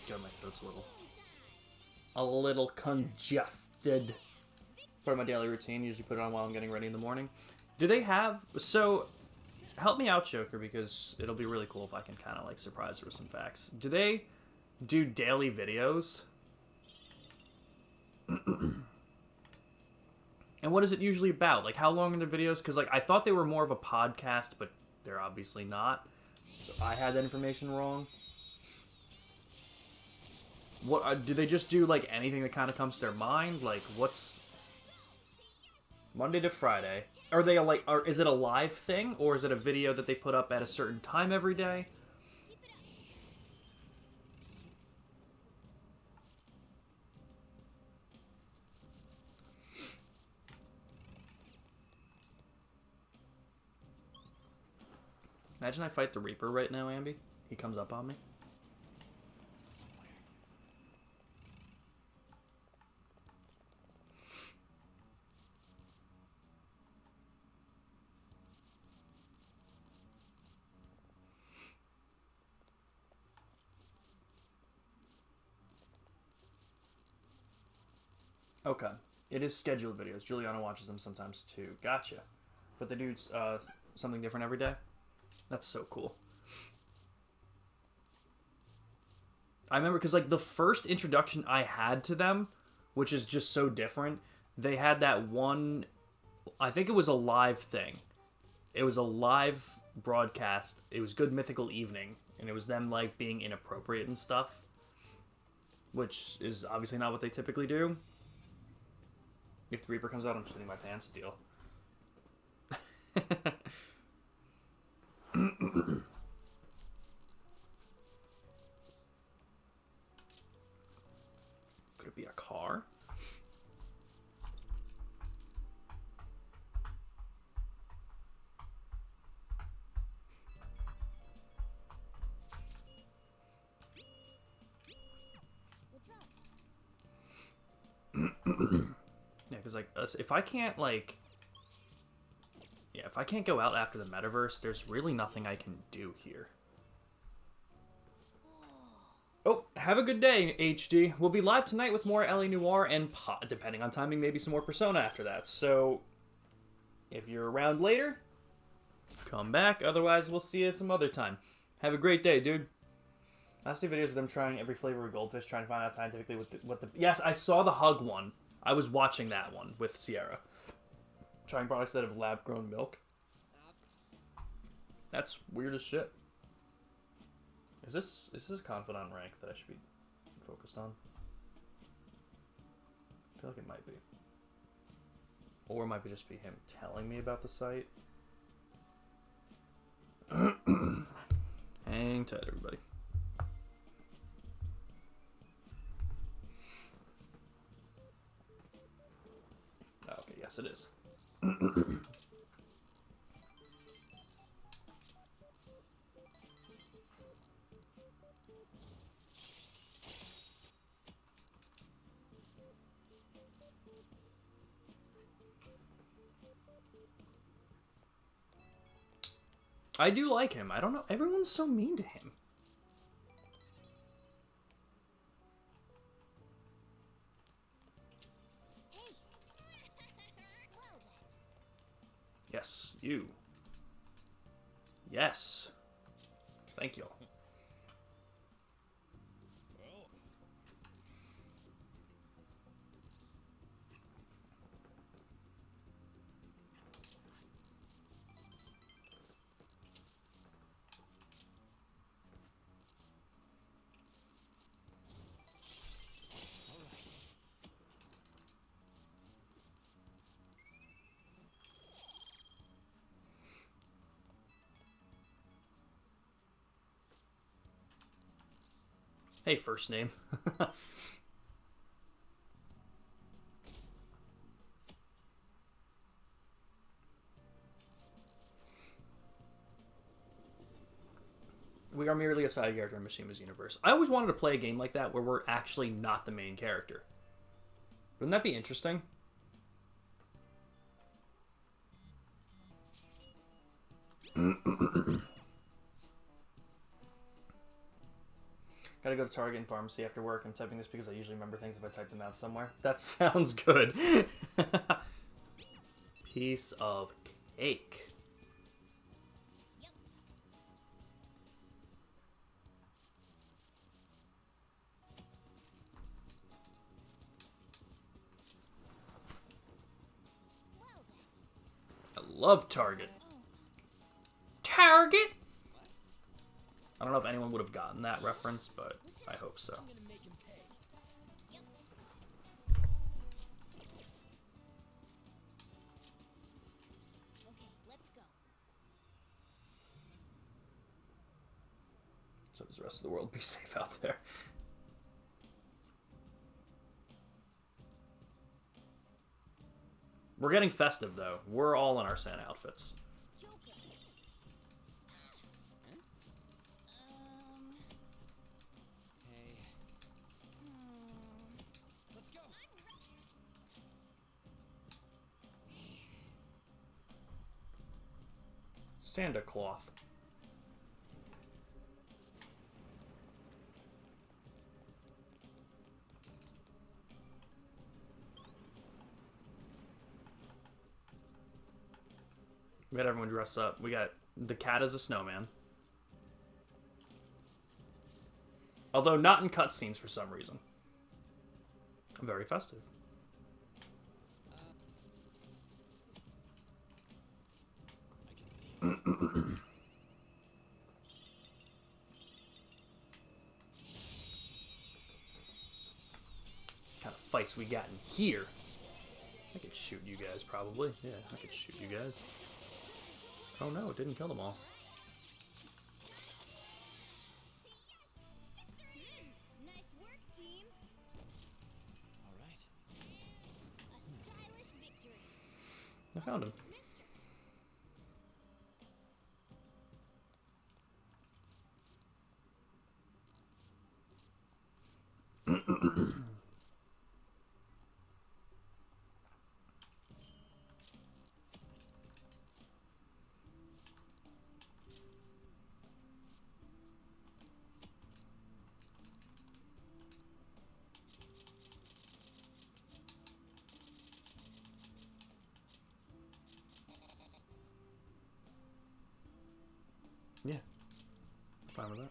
God, my throat's a little congested. Part of my daily routine. Usually put it on while I'm getting ready in the morning. Do they have so? Help me out, Joker, because it'll be really cool if I can kind of like surprise her with some facts. Do they do daily videos? And what is it usually about? Like, how long are the videos? Because like I thought they were more of a podcast, but they're obviously not. So I had that information wrong. What do they just do? Like anything that kind of comes to their mind? Like what's Monday to Friday? Are they like? Is it a live thing, or is it a video that they put up at a certain time every day? Imagine I fight the Reaper right now, Ambi. He comes up on me. Somewhere. Okay. It is scheduled videos. Juliana watches them sometimes too. Gotcha. But they do something different every day? That's so cool. I remember because like the first introduction I had to them, which is just so different, they had that one, I think it was a live thing. It was a live broadcast. It was Good Mythical Evening, and it was them like being inappropriate and stuff, which is obviously not what they typically do. If the Reaper comes out, I'm shitting my pants. Deal. Could it be a car? What's up? Yeah, because like if I can't like, yeah, if I can't go out after the metaverse, there's really nothing I can do here. Oh, have a good day, HD. We'll be live tonight with more LA Noire and, depending on timing, maybe some more Persona after that. So, if you're around later, come back. Otherwise, we'll see you some other time. Have a great day, dude. Last two videos of them trying every flavor of goldfish, trying to find out scientifically what the... Yes, I saw the hug one. I was watching that one with Sierra. Trying products that have lab-grown milk. That's weird as shit. Is this a confidant rank that I should be focused on? I feel like it might be. Or it might just be him telling me about the site. Hang tight, everybody. Oh, okay, yes it is. I do like him. I don't know. Everyone's so mean to him. Hey. Well then. Yes, you. Yes. Thank you. Well, All right. Hey, first name. We are merely a side character in Mishima's universe. I always wanted to play a game like that where we're actually not the main character. Wouldn't that be interesting? Gotta go to Target and pharmacy after work. I'm typing this because I usually remember things if I type them out somewhere. That sounds good. Piece of cake. Well then. I love Target. Target? I don't know if anyone would have gotten that reference, but I hope so. I'm gonna make him pay. Yep. Okay, let's go. So does the rest of the world. Be safe out there. We're getting festive, though. We're all in our Santa outfits. Joker. Hey, Let's go. Santa cloth. We got everyone dressed up. We got the cat as a snowman. Although not in cutscenes for some reason. Very festive. I can feel it. Kind of fights we got in here. I could shoot you guys probably. Yeah, I could shoot you guys. Oh no, it didn't kill them all. Nice work, team. All right. A stylish victory. I found him. Mister. Yeah. Fine with that.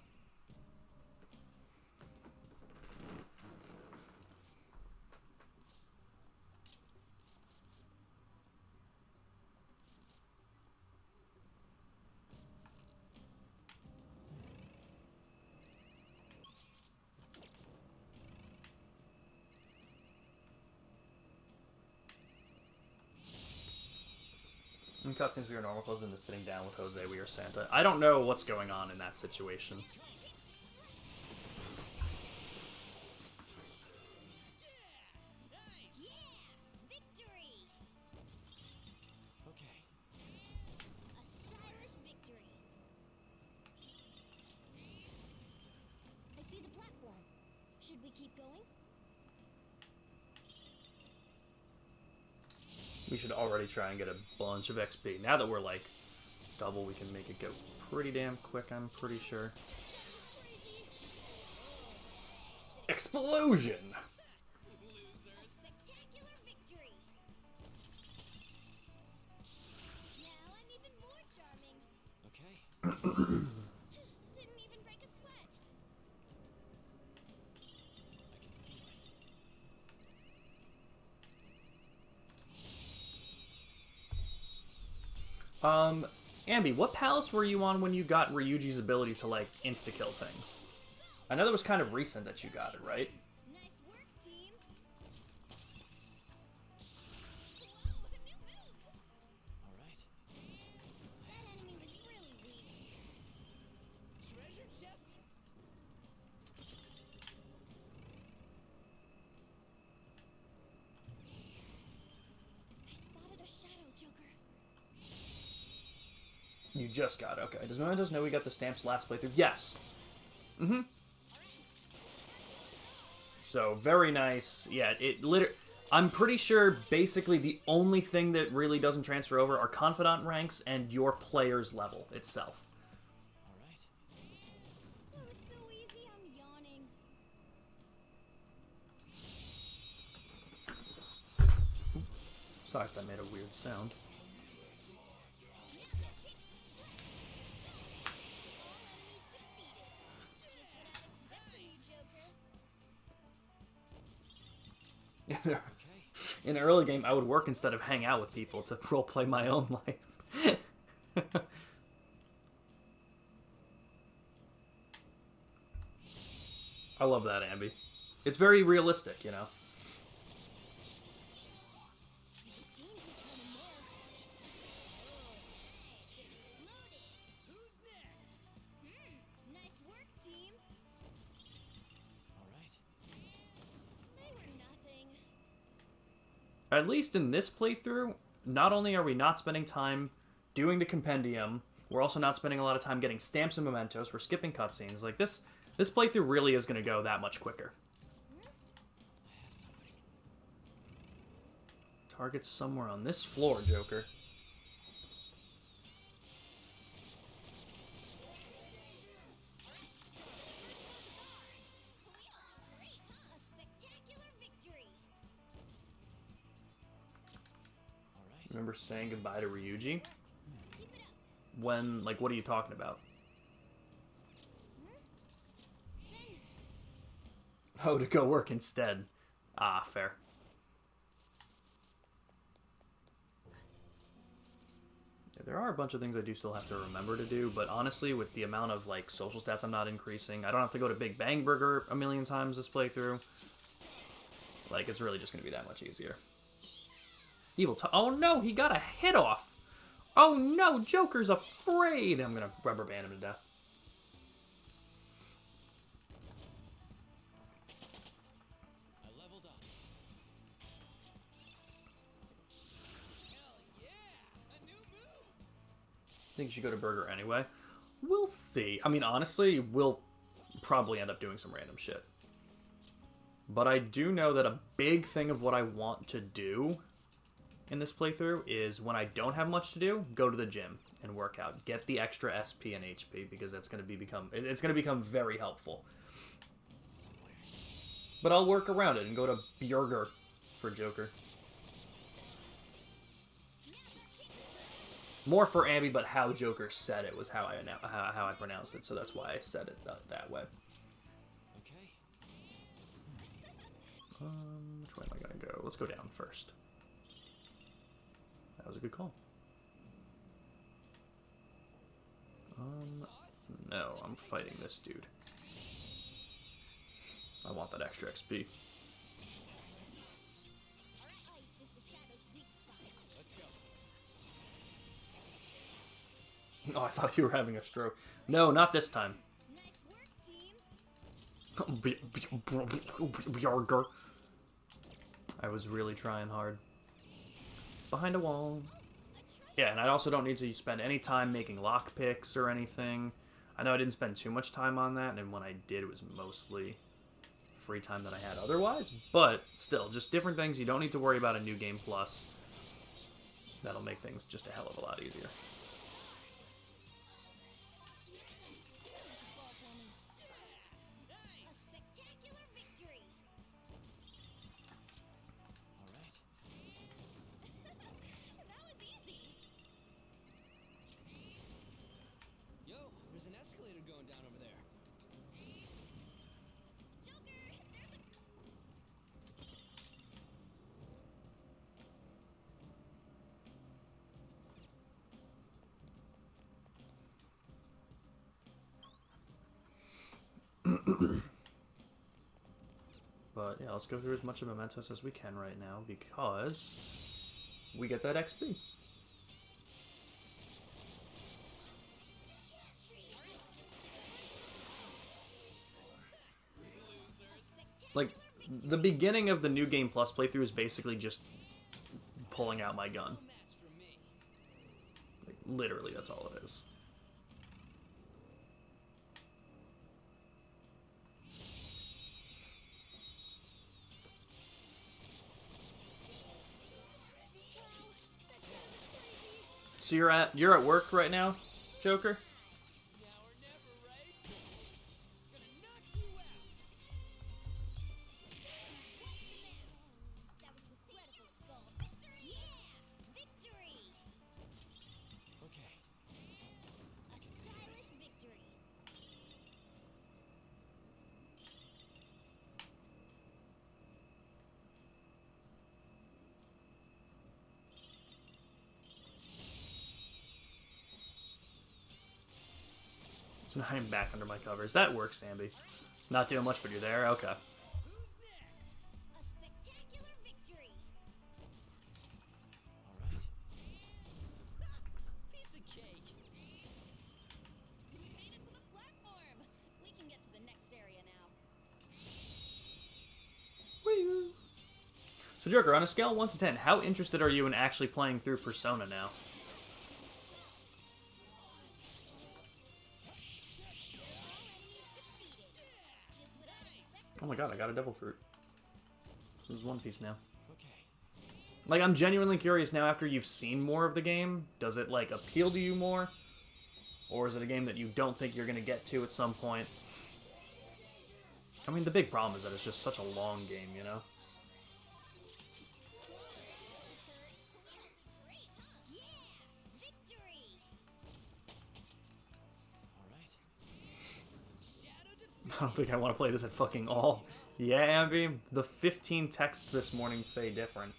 In cutscenes, we are normal clothes, and sitting down with Jose, we are Santa. I don't know what's going on in that situation. Yeah! Victory! Okay. A stylish victory. I see the platform. Should we keep going? We should already try and get a bunch of XP. Now that we're, like, double, we can make it go pretty damn quick, I'm pretty sure. Explosion! Spectacular victory. Now I'm even more charming. Okay. Didn't even break a sweat. I can feel it. Ambi, what palace were you on when you got Ryuji's ability to, like, insta-kill things? I know that was kind of recent that you got it, right? Nice work, team. Whoa, a new move. All right. That enemy was really weak. Treasure chests. I spotted a shadow, Joker. You just got it. Okay. Does Mementos know we got the stamps last playthrough? Yes. Mm-hmm. So, very nice. Yeah, it literally... I'm pretty sure basically the only thing that really doesn't transfer over are Confidant ranks and your player's level itself. All right. That was so easy, I'm yawning. Sorry if that made a weird sound. Okay. In an early game, I would work instead of hang out with people to roleplay my own life. I love that, Ambi. It's very realistic, you know? Who's next? Nice work, team. All right. They were nothing. At least in this playthrough, not only are we not spending time doing the compendium, we're also not spending a lot of time getting stamps and mementos. We're skipping cutscenes. Like, this playthrough really is going to go that much quicker. I have something. Target's somewhere on this floor, Joker. A spectacular victory. All right. Remember saying goodbye to Ryuji? Keep it up. When, like, what are you talking about? Then Oh, to go work instead. Ah, fair. Yeah, there are a bunch of things I do still have to remember to do, but honestly, with the amount of, like, social stats I'm not increasing, I don't have to go to Big Bang Burger a million times this playthrough. Like, it's really just going to be that much easier. Oh no, he got a hit off! Oh no, Joker's afraid! I'm going to rubber band him to death. I leveled up. Hell yeah! A new move. Think you should go to Burger anyway? We'll see. I mean, honestly, we'll probably end up doing some random shit. But I do know that a big thing of what I want to do in this playthrough is when I don't have much to do, go to the gym and work out. Get the extra SP and HP because that's going to become very helpful. But I'll work around it and go to Burger for Joker. More for Ambi, but how Joker said it was how I pronounced it, so that's why I said it that way. Okay. Which way am I gonna go? Let's go down first. That was a good call. No, I'm fighting this dude. I want that extra XP. our ice is the shadow's weak spot. Let's go. Oh, I thought you were having a stroke. No, not this time. Nice work, team. Bjarger. I was really trying hard. Behind a wall. Yeah, and I also don't need to spend any time making lockpicks or anything. I know I didn't spend too much time on that, and when I did, it was mostly free time that I had otherwise. But still, just different things you don't need to worry about in New Game Plus. That'll make things just a hell of a lot easier. yeah, let's go through as much of Mementos as we can right now because we get that XP. Like, the beginning of the New Game Plus playthrough is basically just pulling out my gun. No match for me. Like, literally, that's all it is. So you're at work right now, Joker? Now or never, right? Gonna knock you out. That was incredible, Skull. Yeah! Victory! Okay. A stylish victory. So I'm back under my covers. That works, Samby. Not doing much, but you're there? Okay. Who's next? A spectacular victory. All right. Piece of cake. We made it to the platform. We can get to the next area now. Whee! So, Joker, on a scale of 1 to 10, how interested are you in actually playing through Persona now? Oh my god, I got a devil fruit. This is One Piece now. Okay. Like, I'm genuinely curious now after you've seen more of the game. Does it, like, appeal to you more? Or is it a game that you don't think you're going to get to at some point? I mean, the big problem is that it's just such a long game, you know? Great, huh? Yeah! Victory! All right. I don't think I want to play this at fucking all. Yeah, Ambi, the 15 texts this morning say different.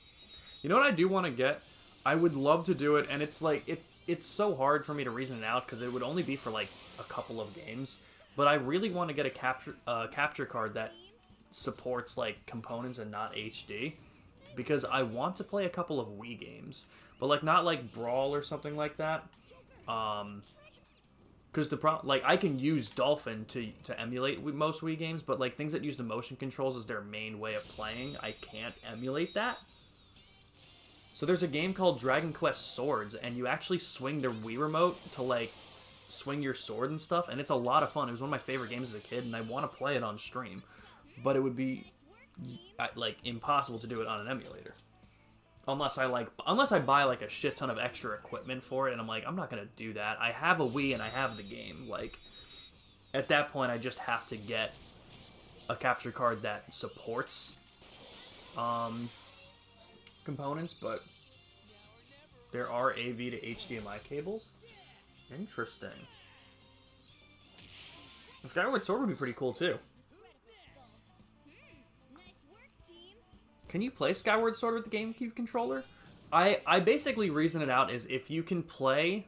You know what I do want to get? I would love to do it, and it's like, it's so hard for me to reason it out, because it would only be for, like, a couple of games. But I really want to get a capture card that supports, like, components and not HD. Because I want to play a couple of Wii games. But, like, not, like, Brawl or something like that. Because the problem, like, I can use Dolphin to emulate most Wii games, but, like, things that use the motion controls as their main way of playing, I can't emulate that. So there's a game called Dragon Quest Swords, and you actually swing the Wii remote to, like, swing your sword and stuff, and it's a lot of fun. It was one of my favorite games as a kid, and I want to play it on stream. But it would be, like, impossible to do it on an emulator. Unless I buy, like, a shit ton of extra equipment for it, and I'm like, I'm not gonna do that. I have a Wii and I have the game. Like, at that point, I just have to get a capture card that supports components, but there are AV to HDMI cables. Interesting. Skyward Sword would be pretty cool too. Nice work, team. Can you play Skyward Sword with the GameCube controller? I basically reason it out as if you can play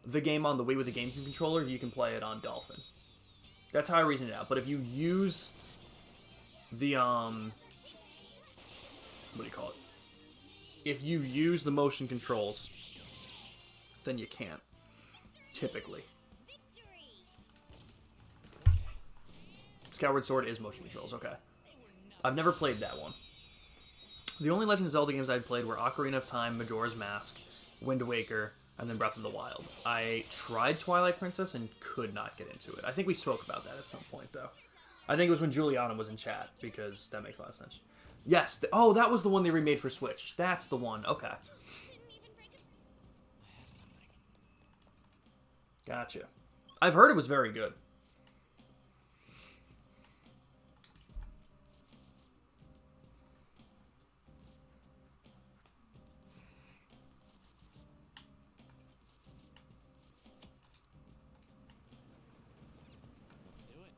the game on the Wii with the GameCube controller, you can play it on Dolphin. That's how I reason it out. But if you use the what do you call it? If you use the motion controls, then you can't. Typically. Victory! Skyward Sword is motion controls, okay. I've never played that one. The only Legend of Zelda games I'd played were Ocarina of Time, Majora's Mask, Wind Waker, and then Breath of the Wild. I tried Twilight Princess and could not get into it. I think we spoke about that at some point, though. I think it was when Juliana was in chat, because that makes a lot of sense. Yes, oh, that was the one they remade for Switch. That's the one, okay. Didn't even break a... I have something. Gotcha. I've heard it was very good. Let's do it.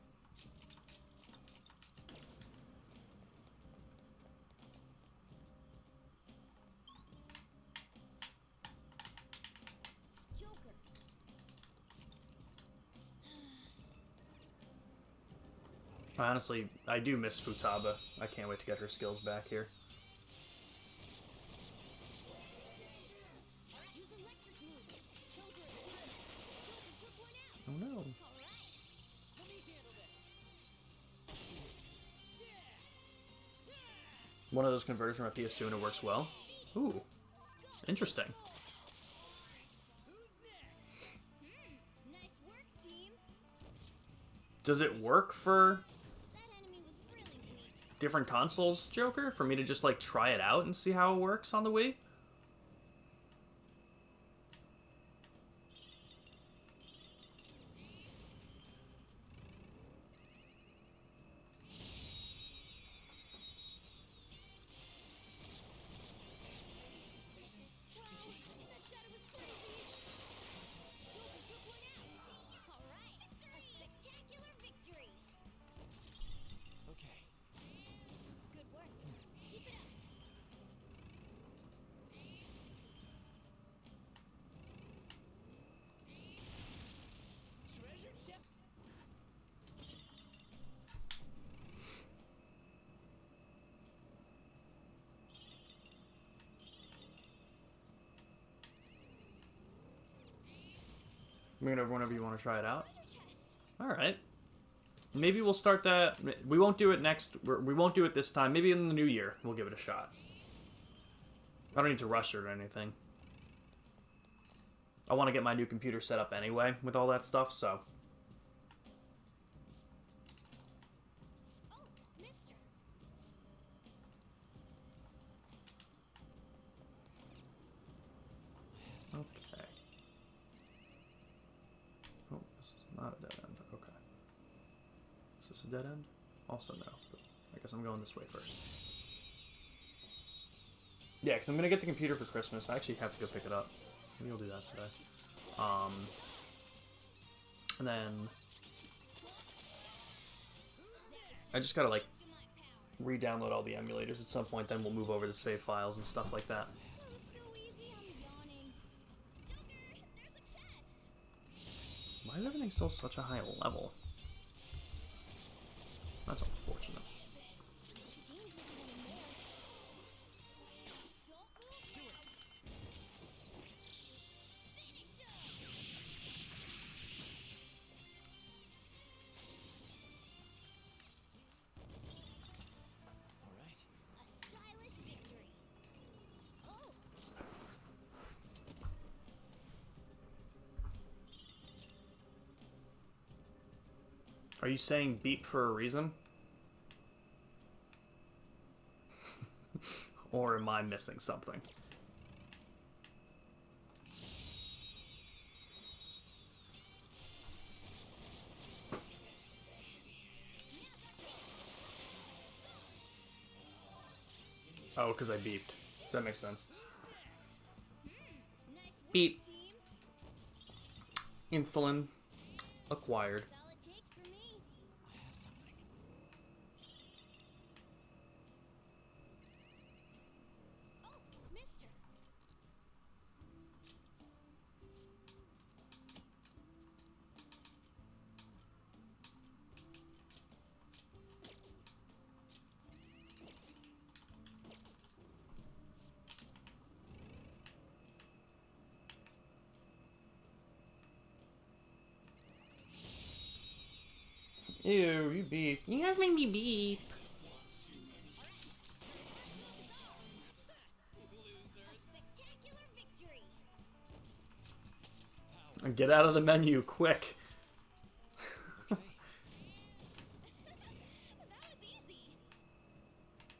Joker. Honestly, I do miss Futaba. I can't wait to get her skills back here. Use electric moves. Those are good. Joker took one out. Oh no. All right. Let me handle this. One of those converters from a PS2 and it works well. Ooh. Interesting. Nice work, team. Does it work for That enemy was really weak. different consoles, Joker? For me to just like try it out and see how it works on the Wii? That shadow was crazy. Joker took one out. All right. A spectacular victory. Okay. Good work. Keep it up. Treasure chest. I mean, whenever you want to try it out. Treasure chest. All right. Maybe we'll start that. We won't do it next. We won't do it this time. Maybe in the new year we'll give it a shot. I don't need to rush it or anything. I want to get my new computer set up anyway with all that stuff, so. Oh, mister. Okay. Oh, this is not a dead end. Okay. Is this a dead end? Also no. But I guess I'm going this way first. Yeah, because I'm going to get the computer for Christmas. I actually have to go pick it up. Maybe we'll do that today. And then I just gotta like To my power. re-download all the emulators at some point. Then we'll move over to save files and stuff like that. This is so easy. I'm yawning. Joker, there's a chest. Why is everything still such a high level? That's unfortunate. Dangerous anymore. Don't move now. Finish him. All right. A stylish victory. Oh, Are you saying beep for a reason? Or am I missing something? Oh, because I beeped. That makes sense. nice work, Beep. team. Insulin acquired. That's all it takes for me. I have something. Oh, mister. Ew, you beep. You guys make me beep. A spectacular victory. And get out of the menu, quick. That was easy.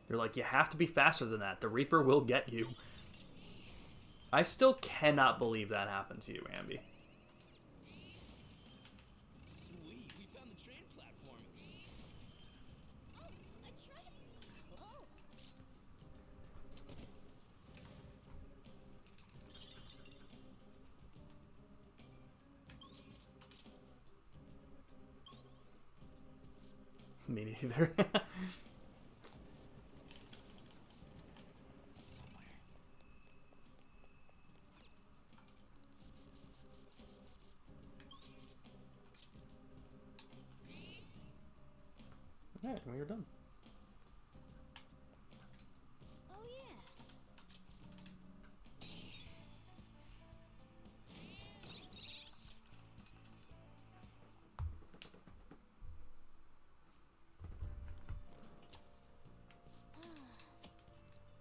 You're like, you have to be faster than that. The Reaper will get you. I still cannot believe that happened to you, Ambi. Sweet, we found the train platform. Oh, a treasure. Oh, Me neither. Somewhere. Alright, well, you're done. Oh yeah.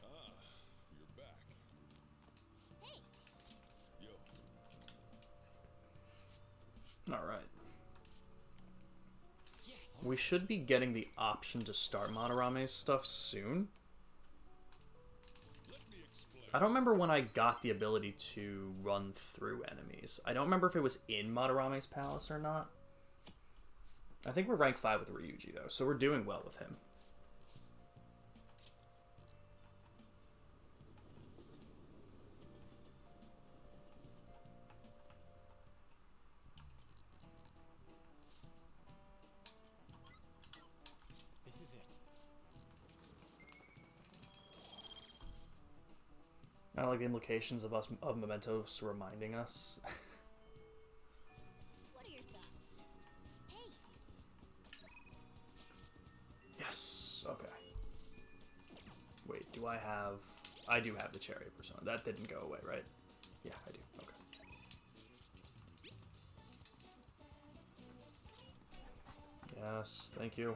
Ah, you're back. Hey, Yo, Alright. Yes. We should be getting the option to start Madarame's stuff soon. let me explain. I don't remember when I got the ability to run through enemies. I don't remember if it was in Madarame's palace or not. I think we're rank 5 with Ryuji, though, so we're doing well with him. This is it. I like the implications of Mementos reminding us. what are your thoughts? Hey, Yes. Okay. Wait, do I have... I do have the Chariot Persona. That didn't go away, right? Yeah, I do. Okay. Yes, thank you.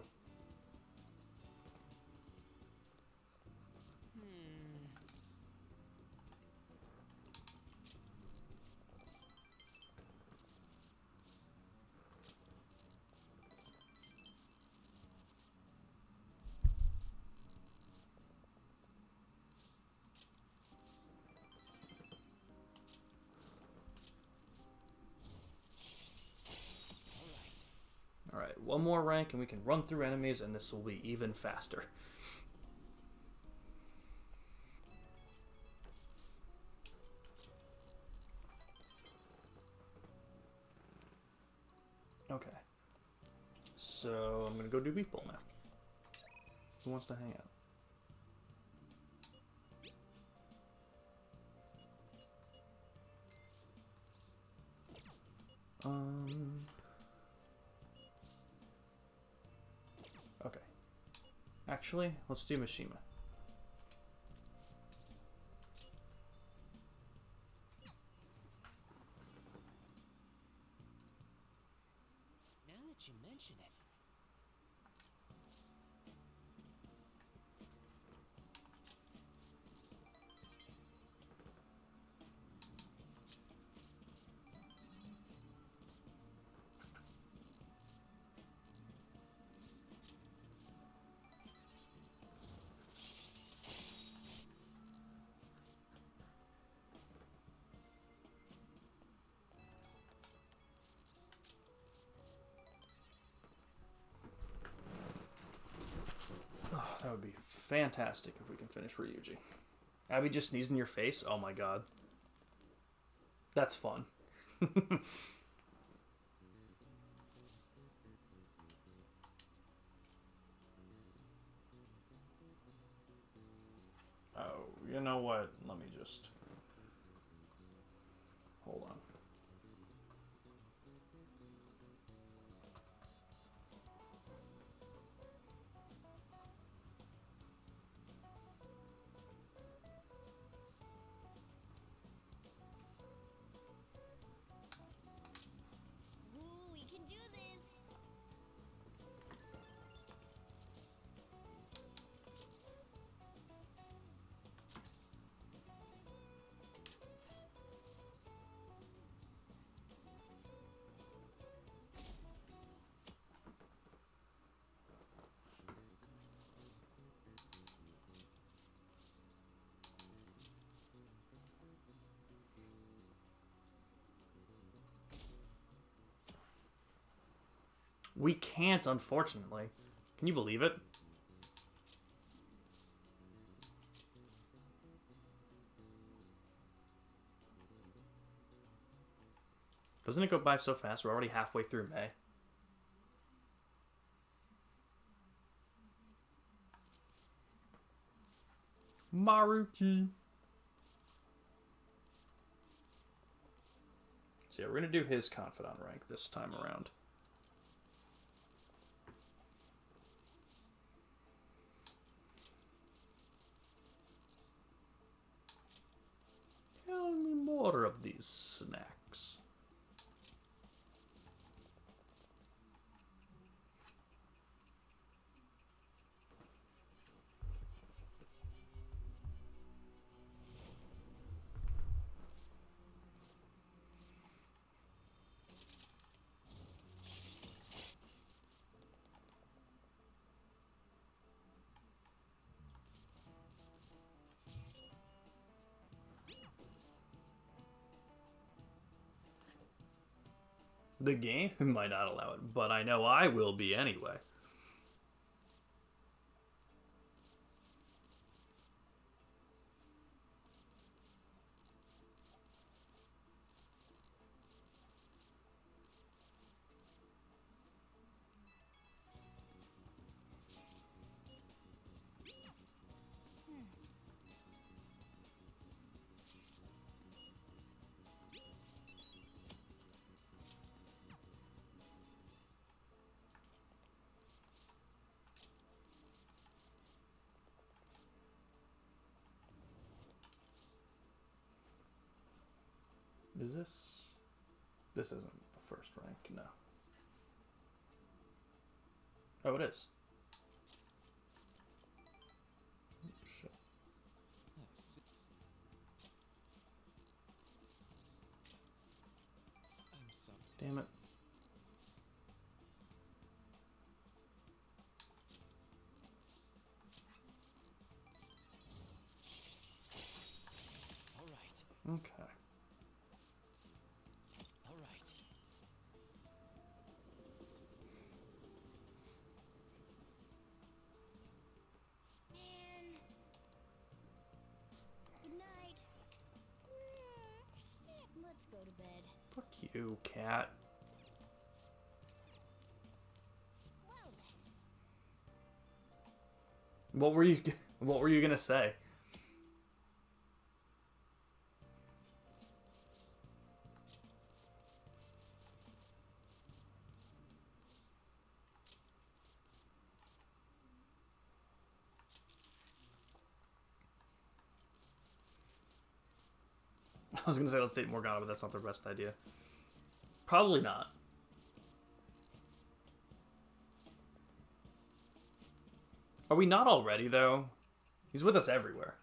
Alright, one more rank and we can run through enemies and this will be even faster. Okay. So, I'm gonna go do Beef Bowl now. Who wants to hang out? Okay. Actually, let's do Mishima. Now that you mention it. Oh, that would be fantastic if we can finish Ryuji. Abby just sneezed in your face? Oh my god. That's fun. Oh, you know what? Let me just... Hold on. ooh, we can do this. We can't, unfortunately. Can you believe it? Doesn't it go by so fast? We're already halfway through May. Maruki. So yeah, we're gonna do his confidant rank this time around. more of these snacks. The game might not allow it, but I know I will be anyway. Is this... This isn't the first rank, no. Oh, it is. Shit. Let's see. I'm sorry. Damn it. All right. Okay. All right. And good night. Let's go to bed. Fuck you, cat. Well then. What were you... What were you gonna say? I was gonna say let's date Morgana, but that's not the best idea. Probably not. Are we not already, though? He's with us everywhere.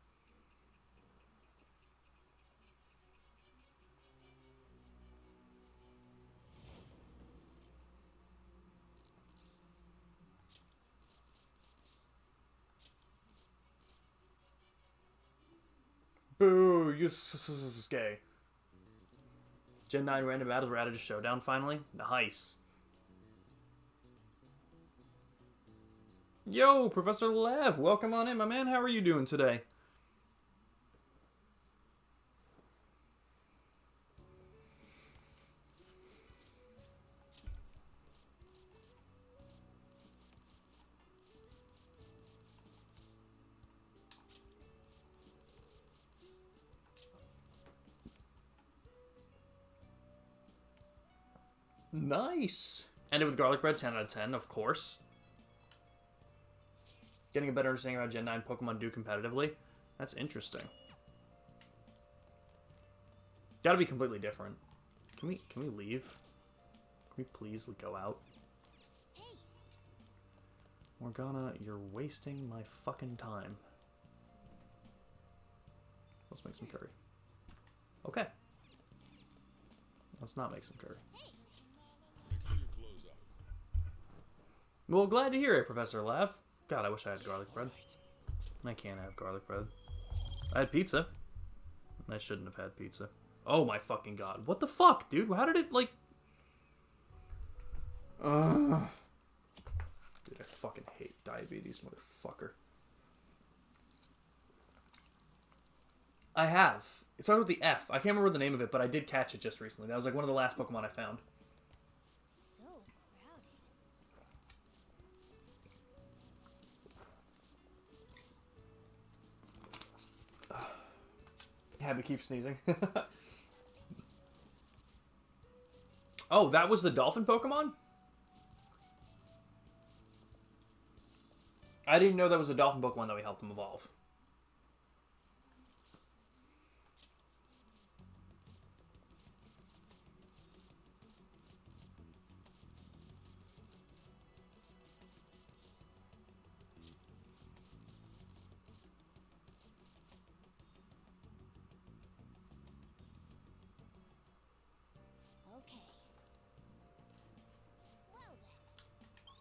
Boo, Yusuke. Gen 9 random battles were added to Showdown finally. Nice. Yo, Professor Lev, welcome on in, my man. How are you doing today? Nice. Ended with garlic bread, 10 out of 10, of course. Getting a better understanding about Gen 9 Pokemon do competitively. That's interesting. Gotta be completely different. Can we leave? Can we please go out? Hey, Morgana, you're wasting my fucking time. Let's make some curry. Okay. Let's not make some curry. Make sure your clothes up. Well, glad to hear it, Professor Lav. God, I wish I had garlic bread. I can't have garlic bread. I had pizza. I shouldn't have had pizza. Oh my fucking god. What the fuck, dude? How did it, like... Dude, I fucking hate diabetes, motherfucker. I have. It started with the F. I can't remember the name of it, but I did catch it just recently. That was like one of the last Pokemon I found. so crowded. Habit keeps sneezing. Oh, that was the dolphin Pokemon? I didn't know that was a dolphin Pokemon that we helped him evolve.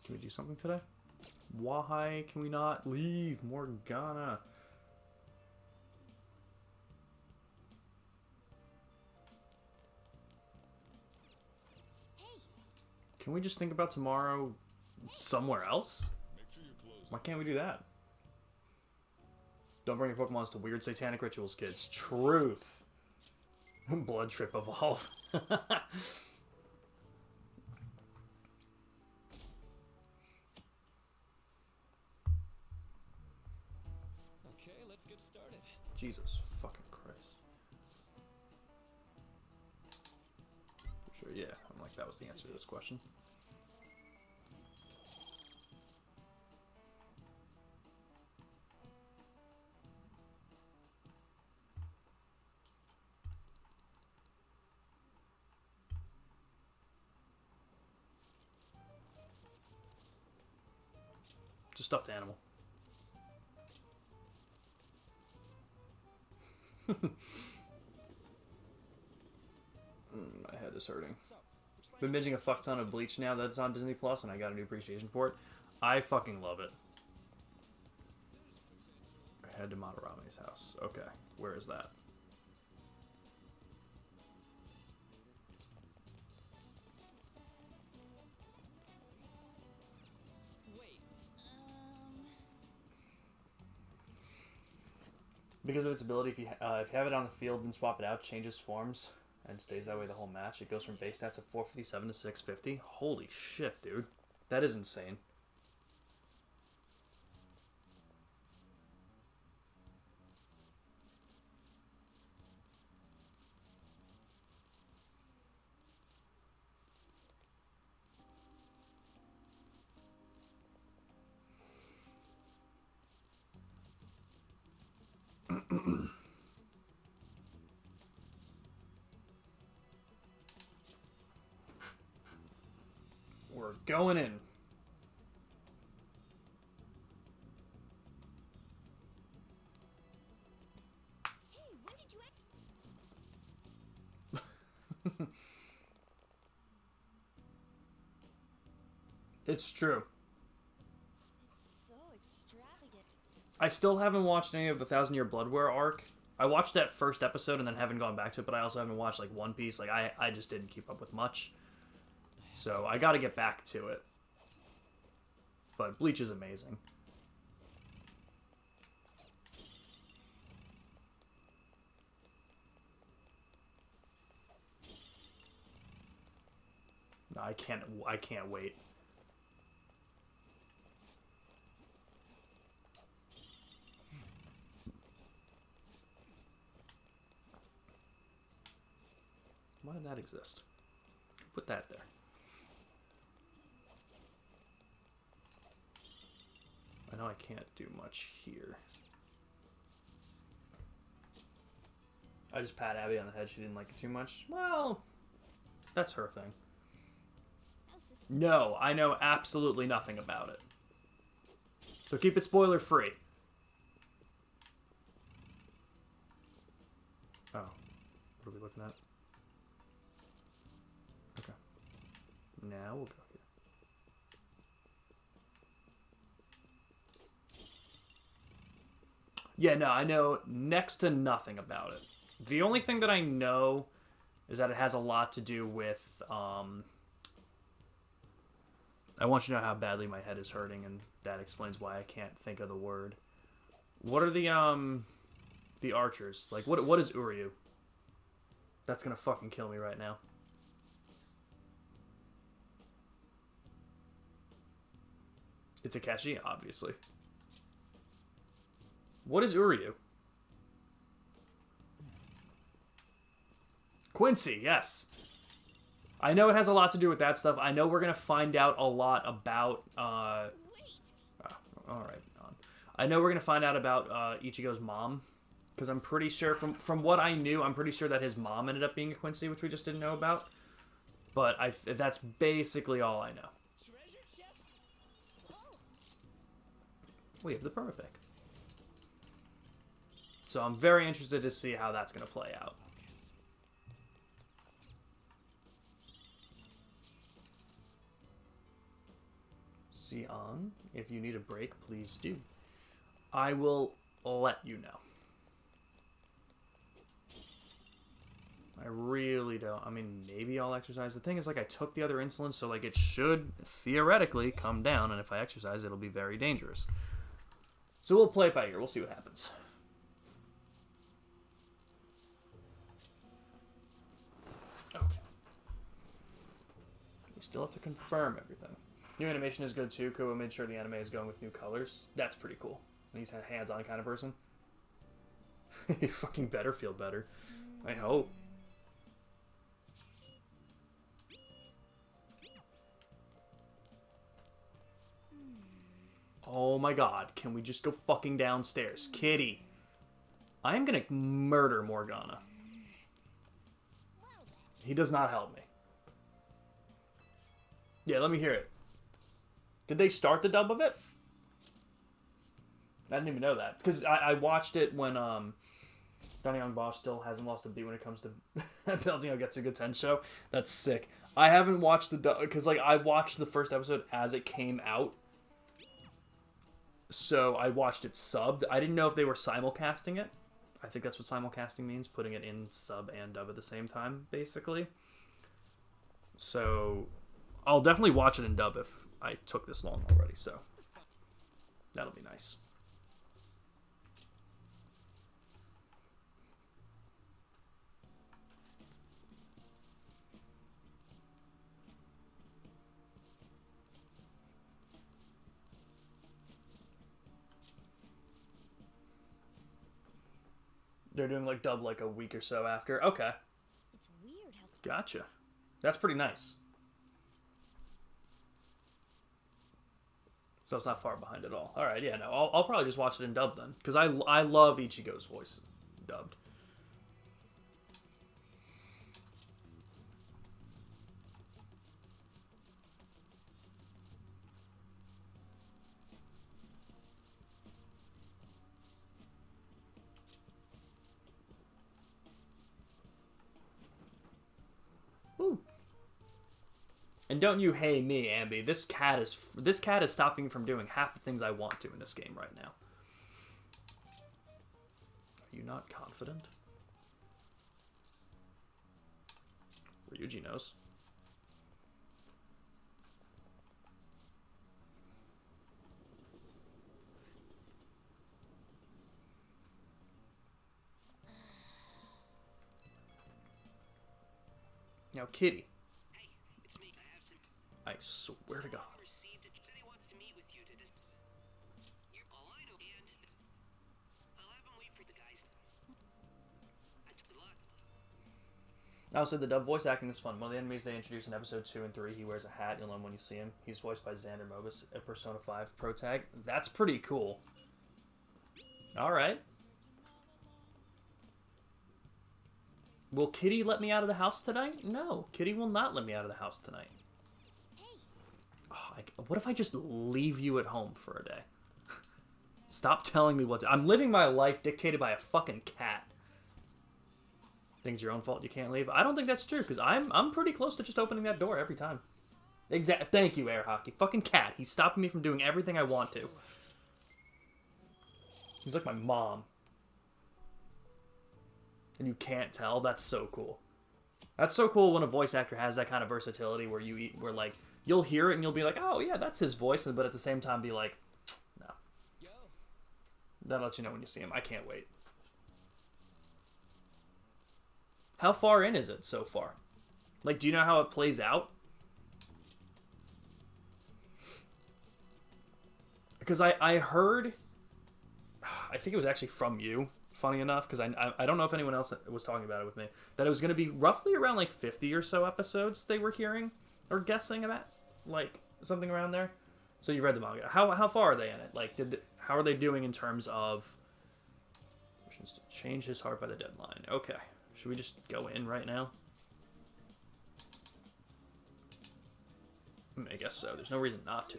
Can we do something today? Why can we not leave Morgana? Hey, Can we just think about tomorrow somewhere else? Make sure your clothes Why can't we do that? Don't bring your Pokemons to weird satanic rituals, kids. Truth. Blood Trip Evolve. Okay, let's get started. Jesus fucking Christ. Sure, yeah. I'm like, that was the answer to this question. Just stuffed animal. My head is hurting. So, which line Been binging a fuck ton of Bleach now that it's on Disney Plus, and I got a new appreciation for it. I fucking love it. Head to Madarame's house. Okay, where is that? wait, Because of its ability, if you have it on the field and swap it out, changes forms and stays that way the whole match. It goes from base stats of 457 to 650. Holy shit, dude. That is insane. We're going in. hey, when did you It's true. so extravagant? I still haven't watched any of the Thousand Year Blood War arc. I watched that first episode and then haven't gone back to it, but I also haven't watched like One Piece. Like I just didn't keep up with much. So I got to get back to it. But Bleach is amazing. No, I can't wait. Why did that exist? Put that there. I know I can't do much here. I just pat Abby on the head. She didn't like it too much. Well, that's her thing. How's this? No, I know absolutely nothing about it. So keep it spoiler free. Oh. What are we looking at? Okay. Now we'll go here. Yeah, no, I know next to nothing about it. The only thing that I know is that it has a lot to do with, I want you to know how badly my head is hurting, and that explains why I can't think of the word. What are the archers? Like, what is Uryu? That's gonna fucking kill me right now. It's Akechi, obviously. What is Uryu? Quincy, yes. I know it has a lot to do with that stuff. I know we're gonna find out a lot about. Wait, All right, I know we're gonna find out about Ichigo's mom, because I'm pretty sure from what I knew, I'm pretty sure that his mom ended up being a Quincy, which we just didn't know about. But that's basically all I know. Treasure chest? We have the permapick. So I'm very interested to see how that's gonna play out. easy on. If you need a break, please do. I will let you know. I really don't. I mean, maybe I'll exercise. The thing is, like, I took the other insulin, so, like, it should theoretically come down, and if I exercise, it'll be very dangerous. So we'll play it by ear. We'll see what happens. Okay. We still have to confirm everything. New animation is good, too. Kubo made sure the anime is going with new colors. That's pretty cool. He's a hands-on kind of person. You fucking better feel better. I hope. Oh my god, can we just go fucking downstairs? Kitty. I am gonna murder Morgana. He does not help me. Yeah, let me hear it. Did they start the dub of it? I didn't even know that. Because I watched it when Donnie Young Bosch still hasn't lost a beat when it comes to Building a Getsuga Tensho. That's sick. I haven't watched the dub, because like I watched the first episode as it came out. So I watched it subbed. I didn't know if they were simulcasting it. I think that's what simulcasting means, putting it in sub and dub at the same time, basically. So I'll definitely watch it in dub if I took this long already, so that'll be nice. They're doing like dub like a week or so after. Okay. It's weird how Gotcha. That's pretty nice. So it's not far behind at all. Alright, yeah, no. I'll probably just watch it in dub then. Because I love Ichigo's voice dubbed. Woo. And don't you hey me, Ambi. This cat is stopping me from doing half the things I want to in this game right now. Are you not confident? Ryuji knows. Now, Kitty. Hey, it's me. I have some. I swear to God. Received it. Said he wants to meet with you to You're all I know, and I'll have him wait for the guys. Good luck. I also said the dub voice acting is fun. One of the enemies they introduced in episode 2 and 3, he wears a hat. You'll know him when you see him. He's voiced by Xander Mobus at Persona 5 Pro Tag. That's pretty cool. All right. Will Kitty let me out of the house tonight? No, Kitty will not let me out of the house tonight. Oh, what if I just leave you at home for a day? Stop telling me what to... I'm living my life dictated by a fucking cat. Think it's your own fault you can't leave? I don't think that's true, because I'm pretty close to just opening that door every time. Thank you, Air Hockey. Fucking cat. He's stopping me from doing everything I want to. He's like my mom. And you can't tell? That's so cool. That's so cool when a voice actor has that kind of versatility where where like you'll hear it and you'll be like, oh yeah, that's his voice, but at the same time be like, no. Yo, That'll let you know when you see him. I can't wait. How far in is it so far? Like, do you know how it plays out? Because I heard, I think it was actually from you, funny enough, because I don't know if anyone else was talking about it with me, that it was going to be roughly around like 50 or so episodes they were hearing, or guessing about, like, something around there. So you read the manga. How far are they in it? Like, how are they doing in terms of missions to change his heart by the deadline? Okay. Should we just go in right now? I guess so. There's no reason not to.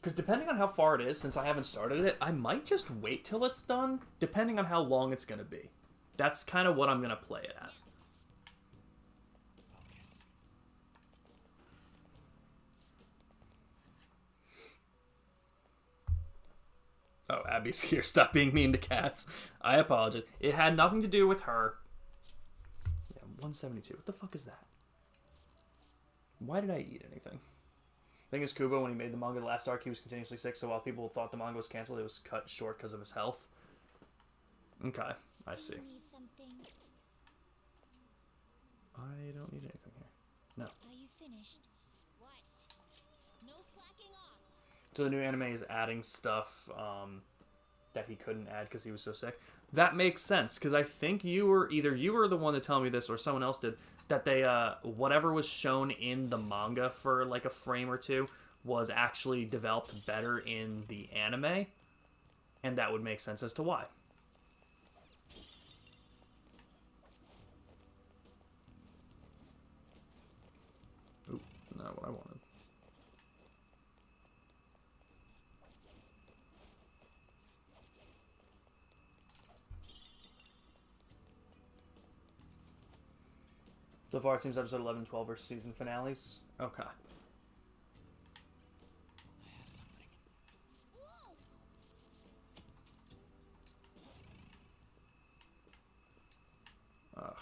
Because depending on how far it is, since I haven't started it, I might just wait till it's done, depending on how long it's going to be. That's kind of what I'm going to play it at. Abby's here. Stop being mean to cats. I apologize. It had nothing to do with her. Yeah, 172. What the fuck is that? Why did I eat anything? Thing is, Kubo, when he made the manga the last arc, he was continuously sick, so while people thought the manga was canceled, it was cut short because of his health. Okay, I see. Need something? I don't need anything here. No. Are you finished? What? No slacking off. So the new anime is adding stuff that he couldn't add because he was so sick. That makes sense, because I think either you were the one to tell me this or someone else did, that they, whatever was shown in the manga for like a frame or two was actually developed better in the anime, and that would make sense as to why. Oop, not what I wanted. So far, it seems episode 11 and 12 are season finales. Okay. I have something. Ugh,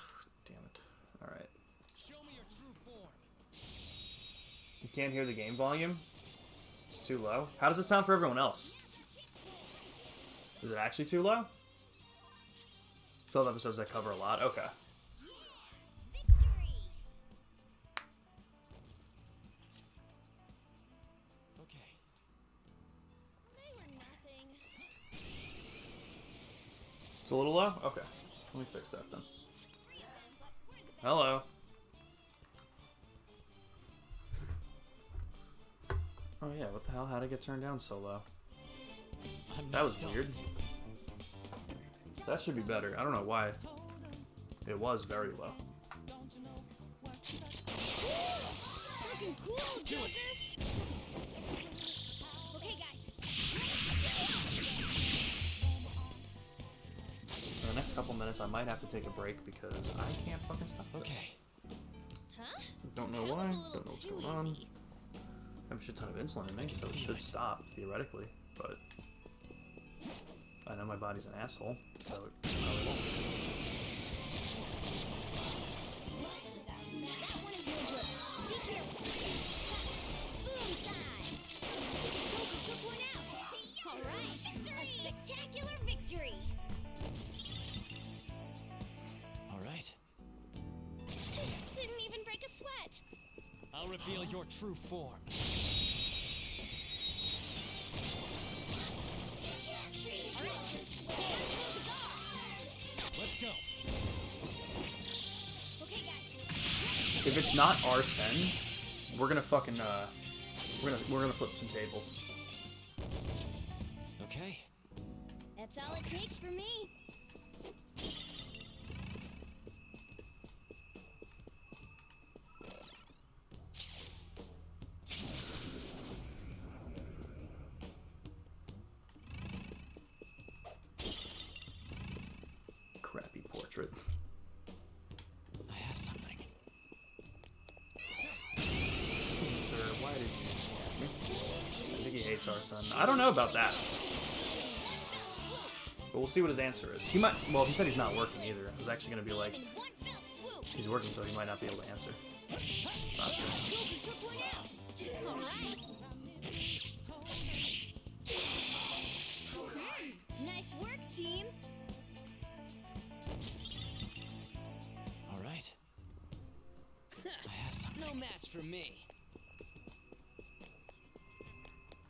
damn it. Alright. Show me your true form. You can't hear the game volume? It's too low? How does it sound for everyone else? Is it actually too low? 12 episodes that cover a lot? Okay. Victory! Okay. They were nothing. It's a little low? Okay. Let me fix that then. Three of them, but we're the best. Hello. Oh yeah, what the hell? How'd it get turned down so low? I'm That not was done. weird. That should be better. I don't know why. It was very low. Looking cool, Joker! Okay, guys. For the next couple minutes, I might have to take a break because I can't fucking stop this. Okay. Huh? Don't know That why. was a little Don't know what's too going on. easy. I have a shit ton of insulin in me, so it should stop, theoretically. But I know my body's an asshole, so it probably won't. That one is no good. Be careful. Boom time. Joker took one out. All right. A spectacular victory. All right. Didn't even break a sweat. I'll reveal your true form. Let's go. Okay, guys. If it's not Arsene, we're gonna fucking we're gonna flip some tables. Okay. That's all it takes for me. Crappy portrait. I have something. Sir, why did you? I think he hates Arsene. I don't know about that. But we'll see what his answer is. He might. Well, he said he's not working either. I was actually gonna be like, In one fell swoop. he's working, so he might not be able to answer. It's not true. Joker took one out. All right. Nice work, team. All right. I have something. No match for me.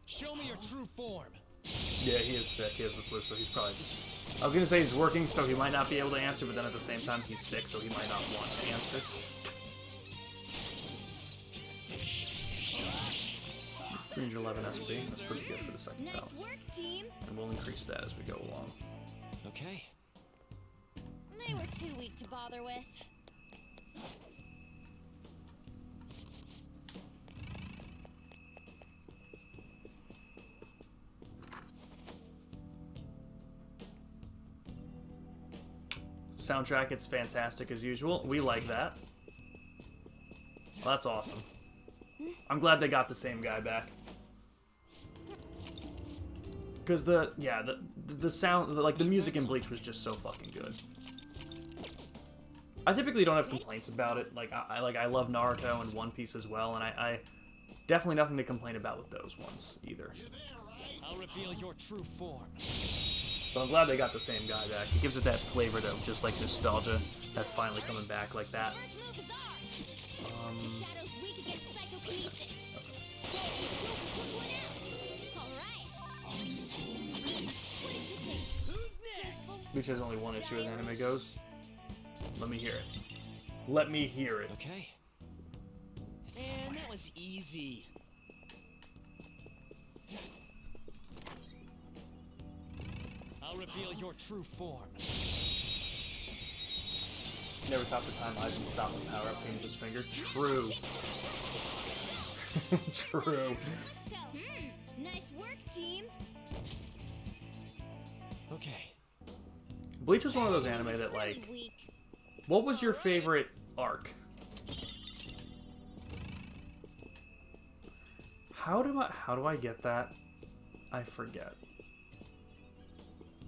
Show me your true form. Yeah, he is sick. He has the flu, so he's probably just... I was gonna say he's working, so he might not be able to answer, but then at the same time he's sick, so he might not want to answer. 311 SP. That's pretty good for the second Nice balance. work, team. And we'll increase that as we go along. Okay. They were too weak to bother with. Soundtrack, it's fantastic as usual. We like that. Well, that's awesome. I'm glad they got the same guy back. Because the sound, like the music in Bleach was just so fucking good. I typically don't have complaints about it. Like I love Naruto and One Piece as well, and I definitely nothing to complain about with those ones either. I'll reveal your true form. But I'm glad they got the same guy back. It gives it that flavor though, just like nostalgia, that finally coming back like that. First move is ours. The Shadow's weak against psychokinesis. Joker took one out. All right. What did you think? Who's next? Bleach has only one issue as anime goes. Let me hear it. Let me hear it. Okay. Man, that was easy. I'll reveal your true form. Never top the time Aizen stopped the power up thing with his finger. True. True. Nice work, team. Okay. Bleach was one of those anime that like. Really weak. What was your favorite arc? How do I get that? I forget.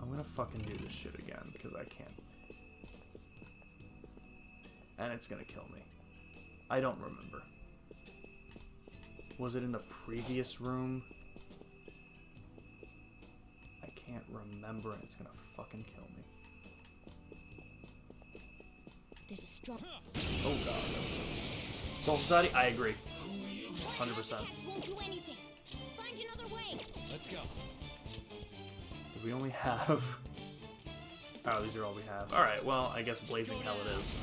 I'm gonna fucking do this shit again because I can't. And it's gonna kill me. I don't remember. Was it in the previous room? I can't remember and it's gonna fucking kill me. There's a strong. Oh god. Soul Society? I agree. 100%. Cats won't do anything. Find another way. Let's go. We only have... Oh, these are all we have. Alright, well, I guess Blazing Hell it is.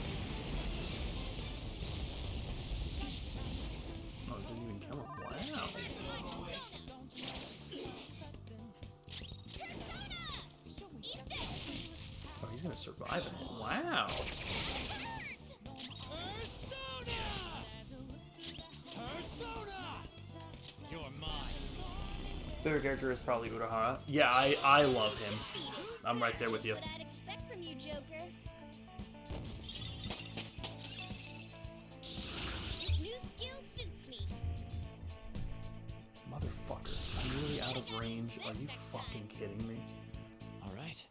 Oh, it didn't even kill him. Wow. Oh, he's gonna survive it. Wow. Persona! You're mine. Favorite character is probably Urahara. Yeah, I love him. I'm right there with you. What I'd expect from you, Joker. This new skill suits me. Motherfucker. I'm really out of range. Are you fucking kidding me? All right.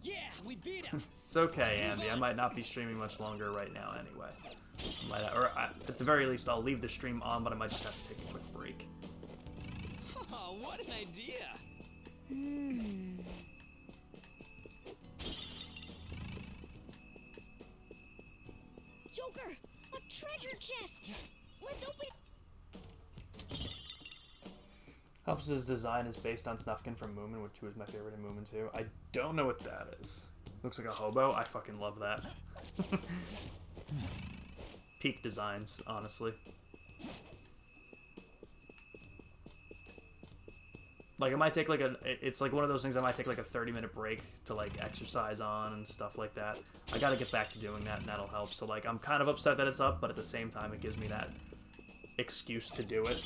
Yeah, we beat him. It's okay, Andy. I might not be streaming much longer right now anyway. At the very least, I'll leave the stream on, but I might just have to take a quick break. Oh, what an idea! Joker, a treasure chest. Let's open. Helps' design is based on Snufkin from Moomin, which was my favorite in Moomin 2. I don't know what that is. Looks like a hobo. I fucking love that. Peak designs, honestly. Like, it might take like it's like one of those things I might take like a 30-minute break to like exercise on and stuff like that. I gotta get back to doing that and that'll help. So like, I'm kind of upset that it's up, but at the same time, it gives me that excuse to do it.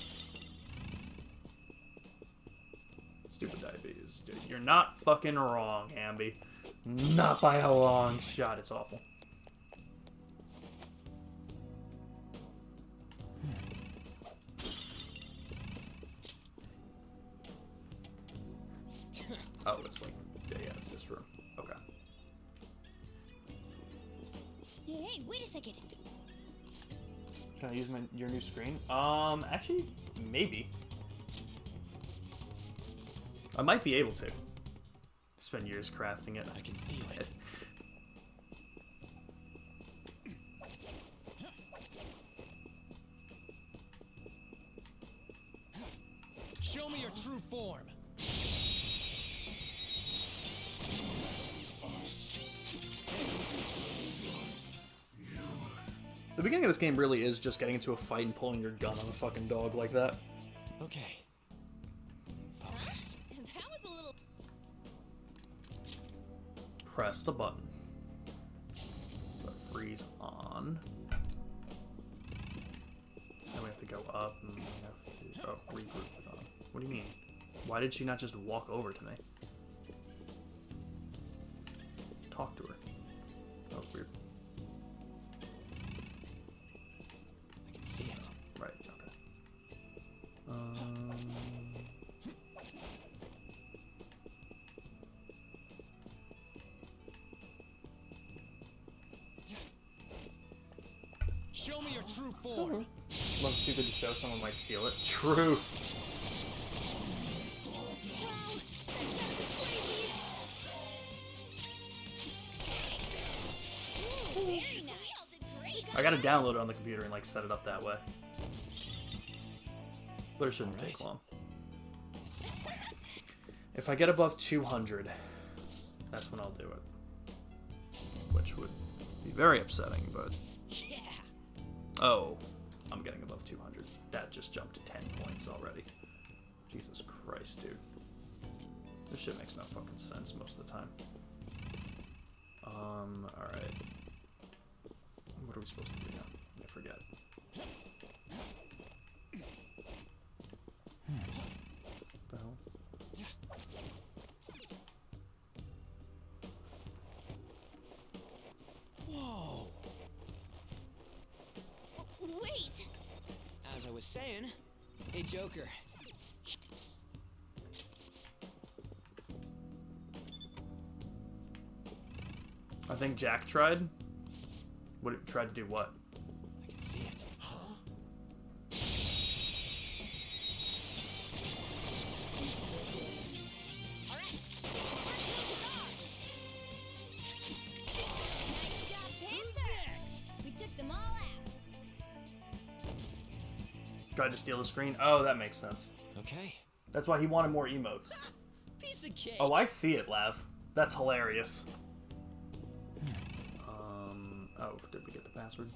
Stupid diabetes. Dude, you're not fucking wrong, Ambi. Not by a long shot. It's awful. Oh, it's like, yeah, it's this room. Okay. Hey, wait a second. Can I use your new screen? Actually, maybe. I might be able to. Spend years crafting it. I can feel it. Show me your true form. The beginning of this game really is just getting into a fight and pulling your gun on a fucking dog like that. Okay. Focus. That was a little. Press the button. Put freeze on. Then we have to go up and we have to... Oh, regroup with on. What do you mean? Why did she not just walk over to me? Talk to her. That was weird. I can see it. Right, okay. Show me your true form. Love's too good to show, someone might steal it. True. Very nice. I gotta download it on the computer and like set it up that way. But it shouldn't take long. If I get above 200, that's when I'll do it. Which would be very upsetting, but... Yeah. Oh, I'm getting above 200. That just jumped to 10 points already. Jesus Christ, dude. This shit makes no fucking sense most of the time. Alright. What are we supposed to do now? I forget. What the hell? Whoa. Wait. As I was saying, hey Joker. I think Jack tried. What tried to do what? I can see it. Nice job, Panther. We took them all out. Tried to steal the screen? Oh, that makes sense. Okay. That's why he wanted more emotes. Piece of cake. Oh, I see it, Lav. That's hilarious. Oh, did we get the password?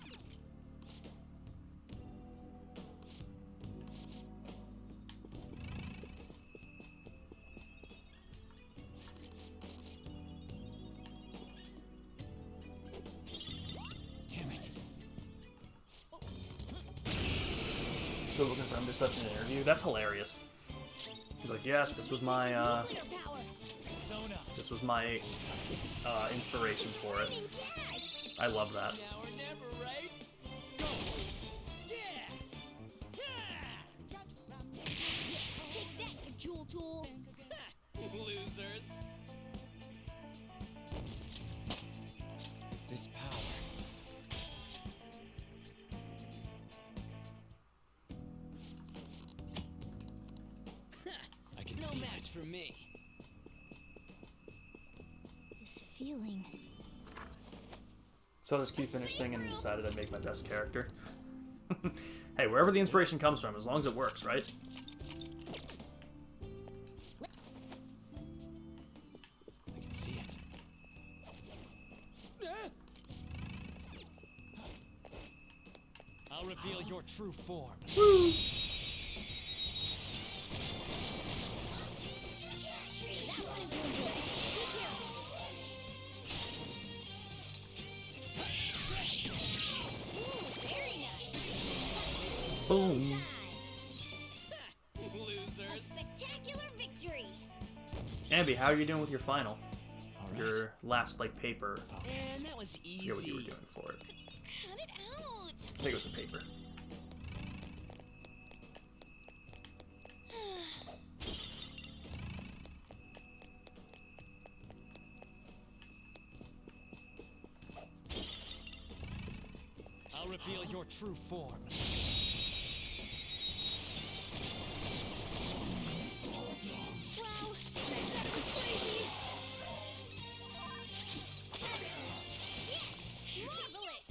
Damn it. Still looking for him to such an interview? That's hilarious. He's like, yes, this was my, Nuclear power. this was my, inspiration for it. I love that. Now or never, right? Go. Yeah. Take that, you jewel tool. Losers. With this power. I can no match for me. This feeling. So this key finish thing and decided I'd make my best character. Hey, wherever the inspiration comes from, as long as it works, right? I can see it. I'll reveal your true form. Very nice. Boom. Losers. A spectacular victory. Ambi, how are you doing with your final? All right. Your last, like, paper. And that was easy. Hear what you were doing for it. Cut it out. I think it was the paper. I'll reveal your true form. Wow, that's crazy. Yes, marvelous.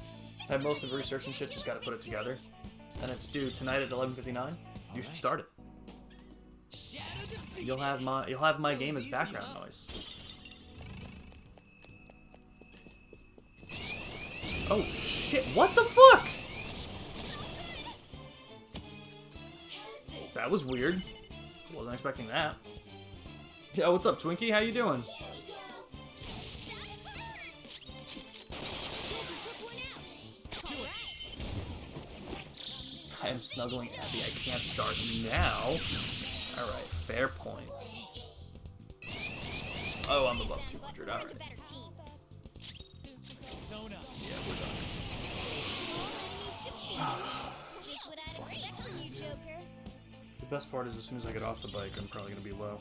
I have most of the research and shit, just gotta put it together. And it's due tonight at 11:59. You should start it. Shadow defeated. You'll have my game as background noise. Oh shit, what the fuck? That was weird. Wasn't expecting that. Yo, what's up, Twinkie? How you doing? I am snuggling Abby. I can't start now. Alright, fair point. Oh, I'm above 200. We're Alright. the better team. Persona. Yeah, we're done. Just what I'd expect from you, Joker. The best part is as soon as I get off the bike, I'm probably gonna be low.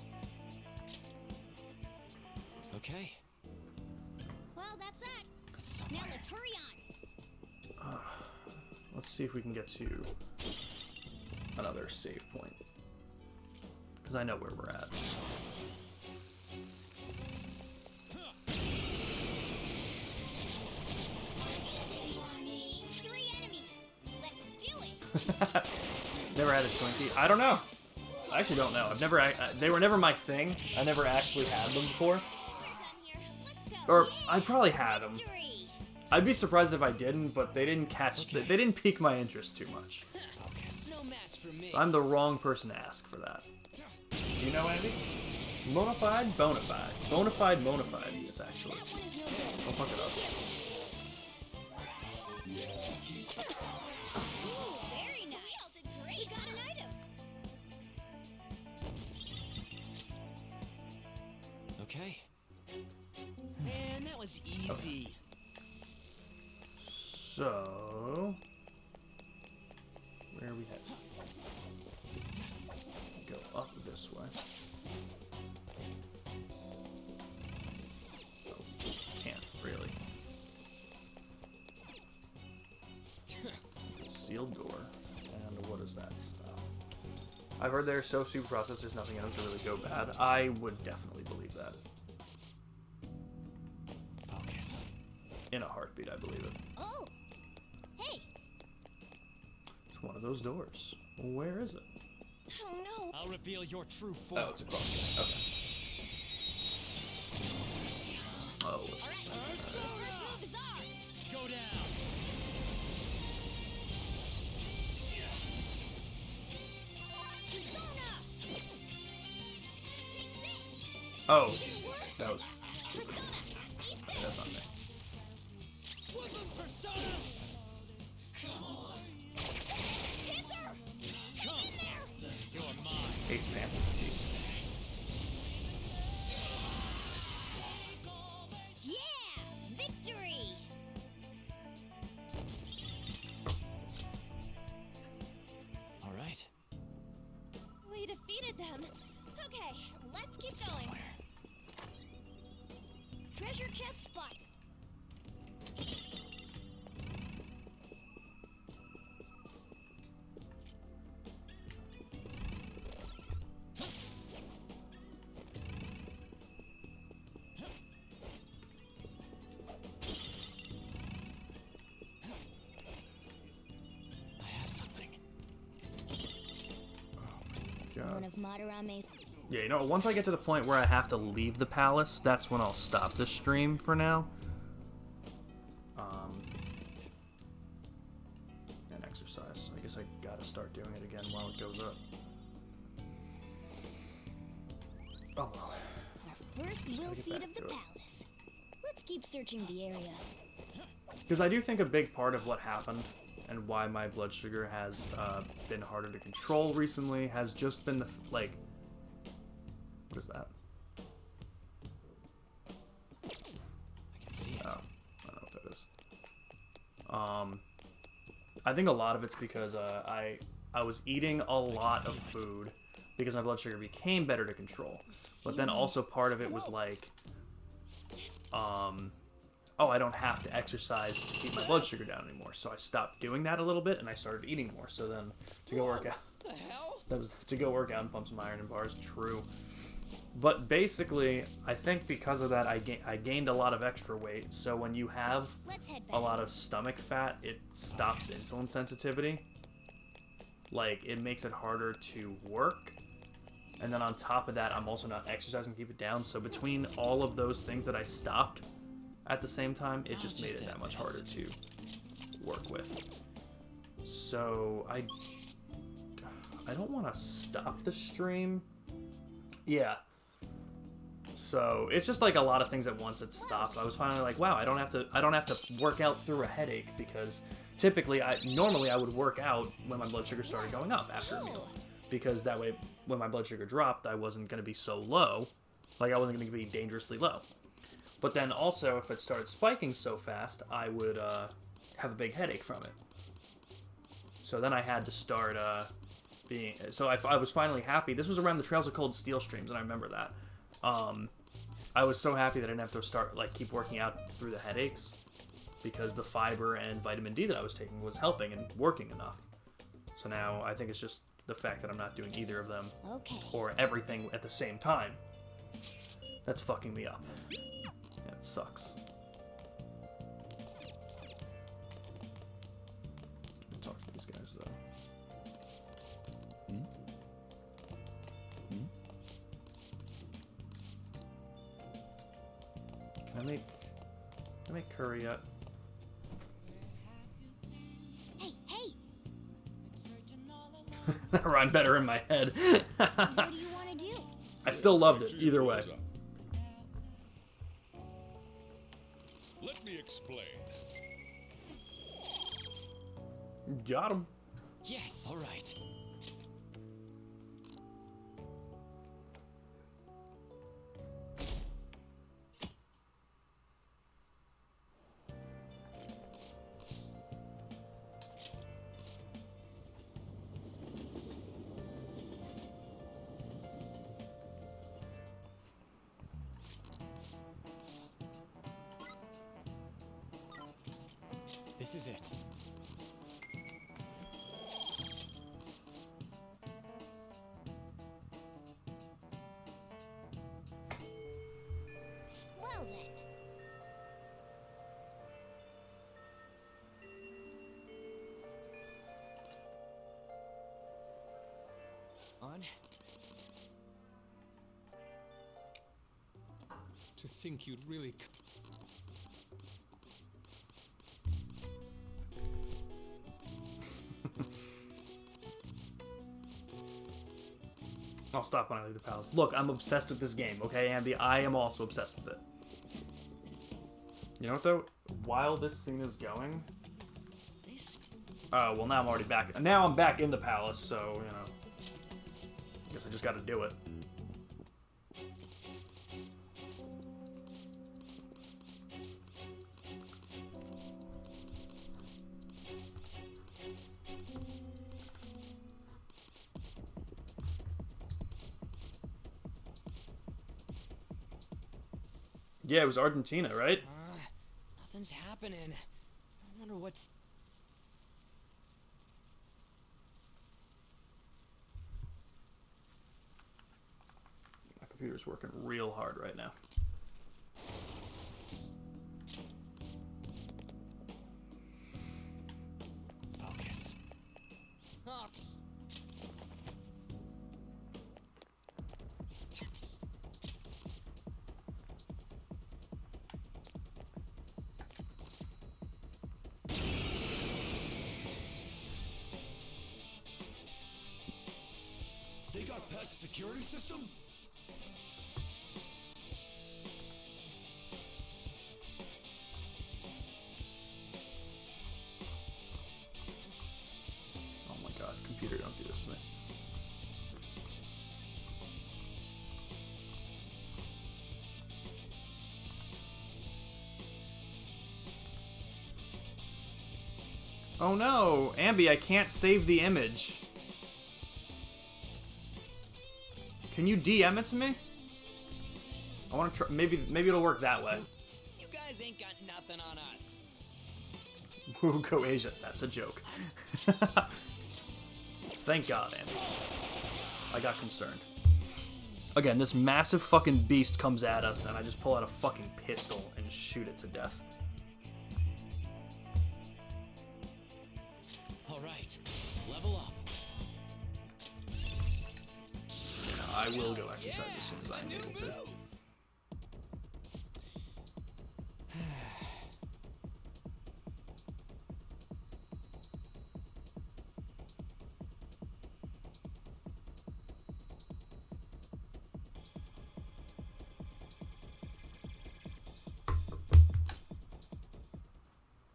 Okay. Well, that's that. It's Now somewhere. let's hurry on. see if we can get to another save point. Because I know where we're at. 3 enemies. Let's do it. Never had a Twinkie. I don't know. I actually don't know. I've never. They were never my thing. I never actually had them before. Done here. Let's go. Or I probably had them. Victory. I'd be surprised if I didn't, but they didn't catch. They didn't pique my interest too much. Focus. No match for me. I'm the wrong person to ask for that. Do you know Andy? Bonafide, bonafide, bonafide, bonafide. It's actually. That one is no good. Don't fuck it up. Ooh, very nice. We all did great. We got an item. Okay. Man, that was easy. So, where are we headed? Go up this way. Oh, can't really. Sealed door. And what is that stuff? I've heard they're so super processed, there's nothing in them to really go bad. I would definitely believe that. Focus. In a heartbeat, I believe it. Oh. Hey. It's one of those doors. Where is it? Oh no. I'll reveal your true form. Oh, it's across there. Okay. Oh, what's this thing? First move is ours. Go down. Persona. Oh, that was stupid. That's on me. Persona. You're mine. Hates man. Jeez. Yeah. Victory. All right. We defeated them. Okay, let's keep going. Treasure chest spotted. I have something. One God. of Madarame's. Yeah, you know, once I get to the point where I have to leave the palace, that's when I'll stop the stream for now. And exercise. I guess I gotta start doing it again while it goes up. Oh well. Our first will gotta get seat back of the to it. palace. Let's keep searching the area. Because I do think a big part of what happened and why my blood sugar has been harder to control recently has just been the, like... What is that? I can see it. Oh, I don't know what that is. I think a lot of it's because I was eating a lot of food because my blood sugar became better to control. But then also part of it was like, oh, I don't have to exercise to keep my blood sugar down anymore. So I stopped doing that a little bit and I started eating more. So then to go work out, What the hell? that was to go work out and pump some iron in bars. True. But basically, I think because of that, I gained a lot of extra weight. So when you have Let's head a back. lot of stomach fat, it stops insulin sensitivity. Like, it makes it harder to work. And then on top of that, I'm also not exercising to keep it down. So between all of those things that I stopped at the same time, it just made it that much harder to work with. So I don't want to stop the stream. Yeah. So it's just like a lot of things at once that stopped. I was finally like, wow, I don't have to work out through a headache, because typically normally I would work out when my blood sugar started going up after a meal, because that way when my blood sugar dropped, I wasn't going to be so low, like I wasn't going to be dangerously low. But then also if it started spiking so fast, I would have a big headache from it. So then I had to start so I was finally happy. This was around the Trails of Cold Steel streams, and I remember that. I was so happy that I didn't have to keep working out through the headaches. because the fiber and vitamin D that I was taking was helping and working enough. So now I think it's just the fact that I'm not doing either of them Okay. or everything at the same time that's fucking me up. Yeah, it sucks. Let me talk to these guys though. Can I make curry yet? Hey, hey! That rhymed better in my head. What do you want to do? I still loved it Make sure your either way. clothes up. Let me explain. Got him. Yes. All right. This is it. Well then. On. To think you'd really. I'll stop when I leave the palace. Look, I'm obsessed with this game, okay, Ambi? I am also obsessed with it. You know what, though? While this scene is going... Oh, well, now I'm already back. Now I'm back in the palace, so, you know... I guess I just gotta do it. Yeah, it was Argentina, right? Nothing's happening. I wonder what's. My computer's working real hard right now. Focus. Ah, They got past the security system? Oh my god, computer, don't do this to me. Oh no, Ambi, I can't save the image. Can you DM it to me? I want to try. Maybe it'll work that way. You guys ain't got nothing on us. Woo, go Asia. That's a joke. Thank God, Andy. I got concerned. Again, this massive fucking beast comes at us, and I just pull out a fucking pistol and shoot it to death. All right. Level up. Yeah, I will go exercise as soon as I'm able to.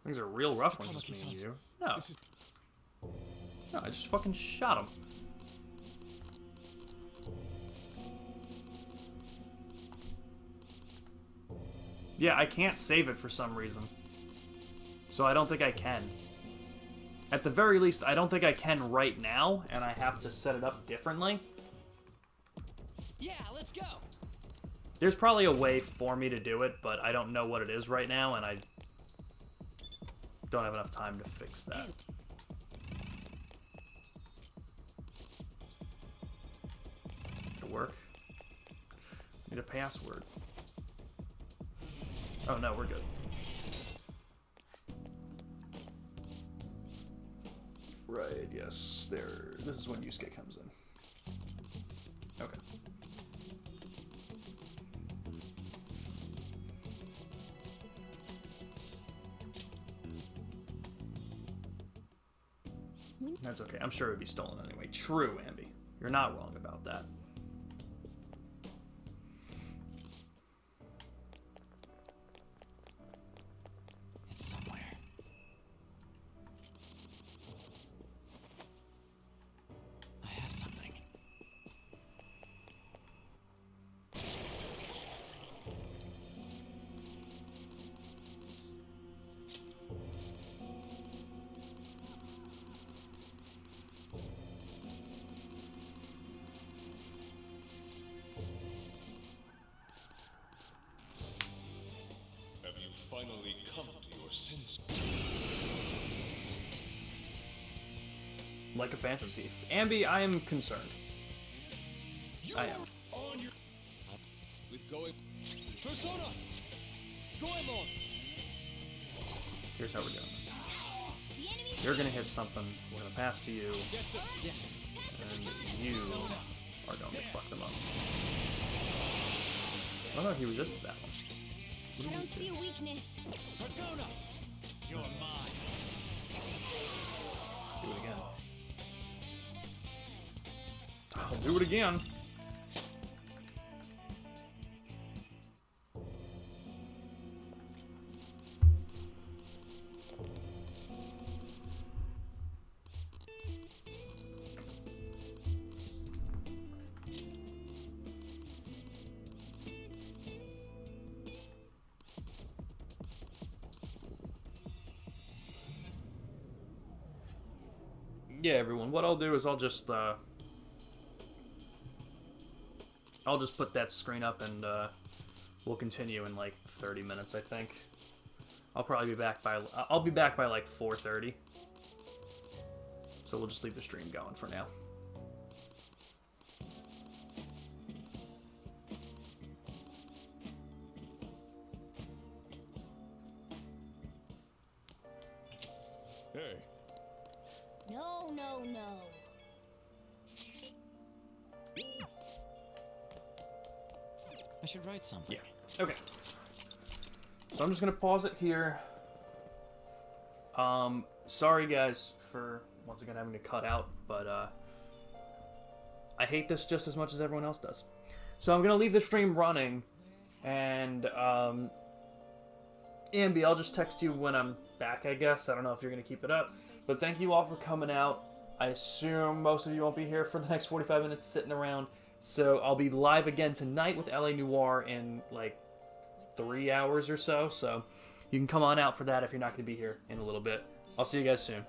Things are real rough when it's just me and you. No. No, I just fucking shot him. Yeah, I can't save it for some reason. So I don't think I can. At the very least, I don't think I can right now, and I have to set it up differently. Yeah, let's go. There's probably a way for me to do it, but I don't know what it is right now, and don't have enough time to fix that. To work. Need a password. Oh no, we're good. Right, yes, there. This is when Yusuke comes in. Okay. That's okay. I'm sure it would be stolen anyway. True, Ambi. You're not wrong about that. It's somewhere. I have something. Have you finally come to your senses? Like a phantom thief. Ambi, I am concerned. I am. On your With going. Persona! Goemon! Here's how we're doing this. The enemy's You're gonna hit something, we're gonna pass to you, Get the. Yeah. and you are going to fuck them up. Oh no, he resisted that one. What I did don't he see do? a weakness. Persona! You're mine. Do it again. I'll do it again. Yeah, everyone. What I'll do is I'll just put that screen up and we'll continue in like 30 minutes, I think. I'll probably be back by like 4:30. So we'll just leave the stream going for now. Hey, No, no, no. I should write something. Yeah. Okay. So I'm just gonna pause it here. Sorry guys for once again having to cut out, but I hate this just as much as everyone else does. So I'm gonna leave the stream running, and Ambi, I'll just text you when I'm back, I guess. I don't know if you're gonna keep it up, but thank you all for coming out. I assume most of you won't be here for the next 45 minutes sitting around, so I'll be live again tonight with LA Noire in like 3 hours or so. So you can come on out for that if you're not gonna be here in a little bit. I'll see you guys soon.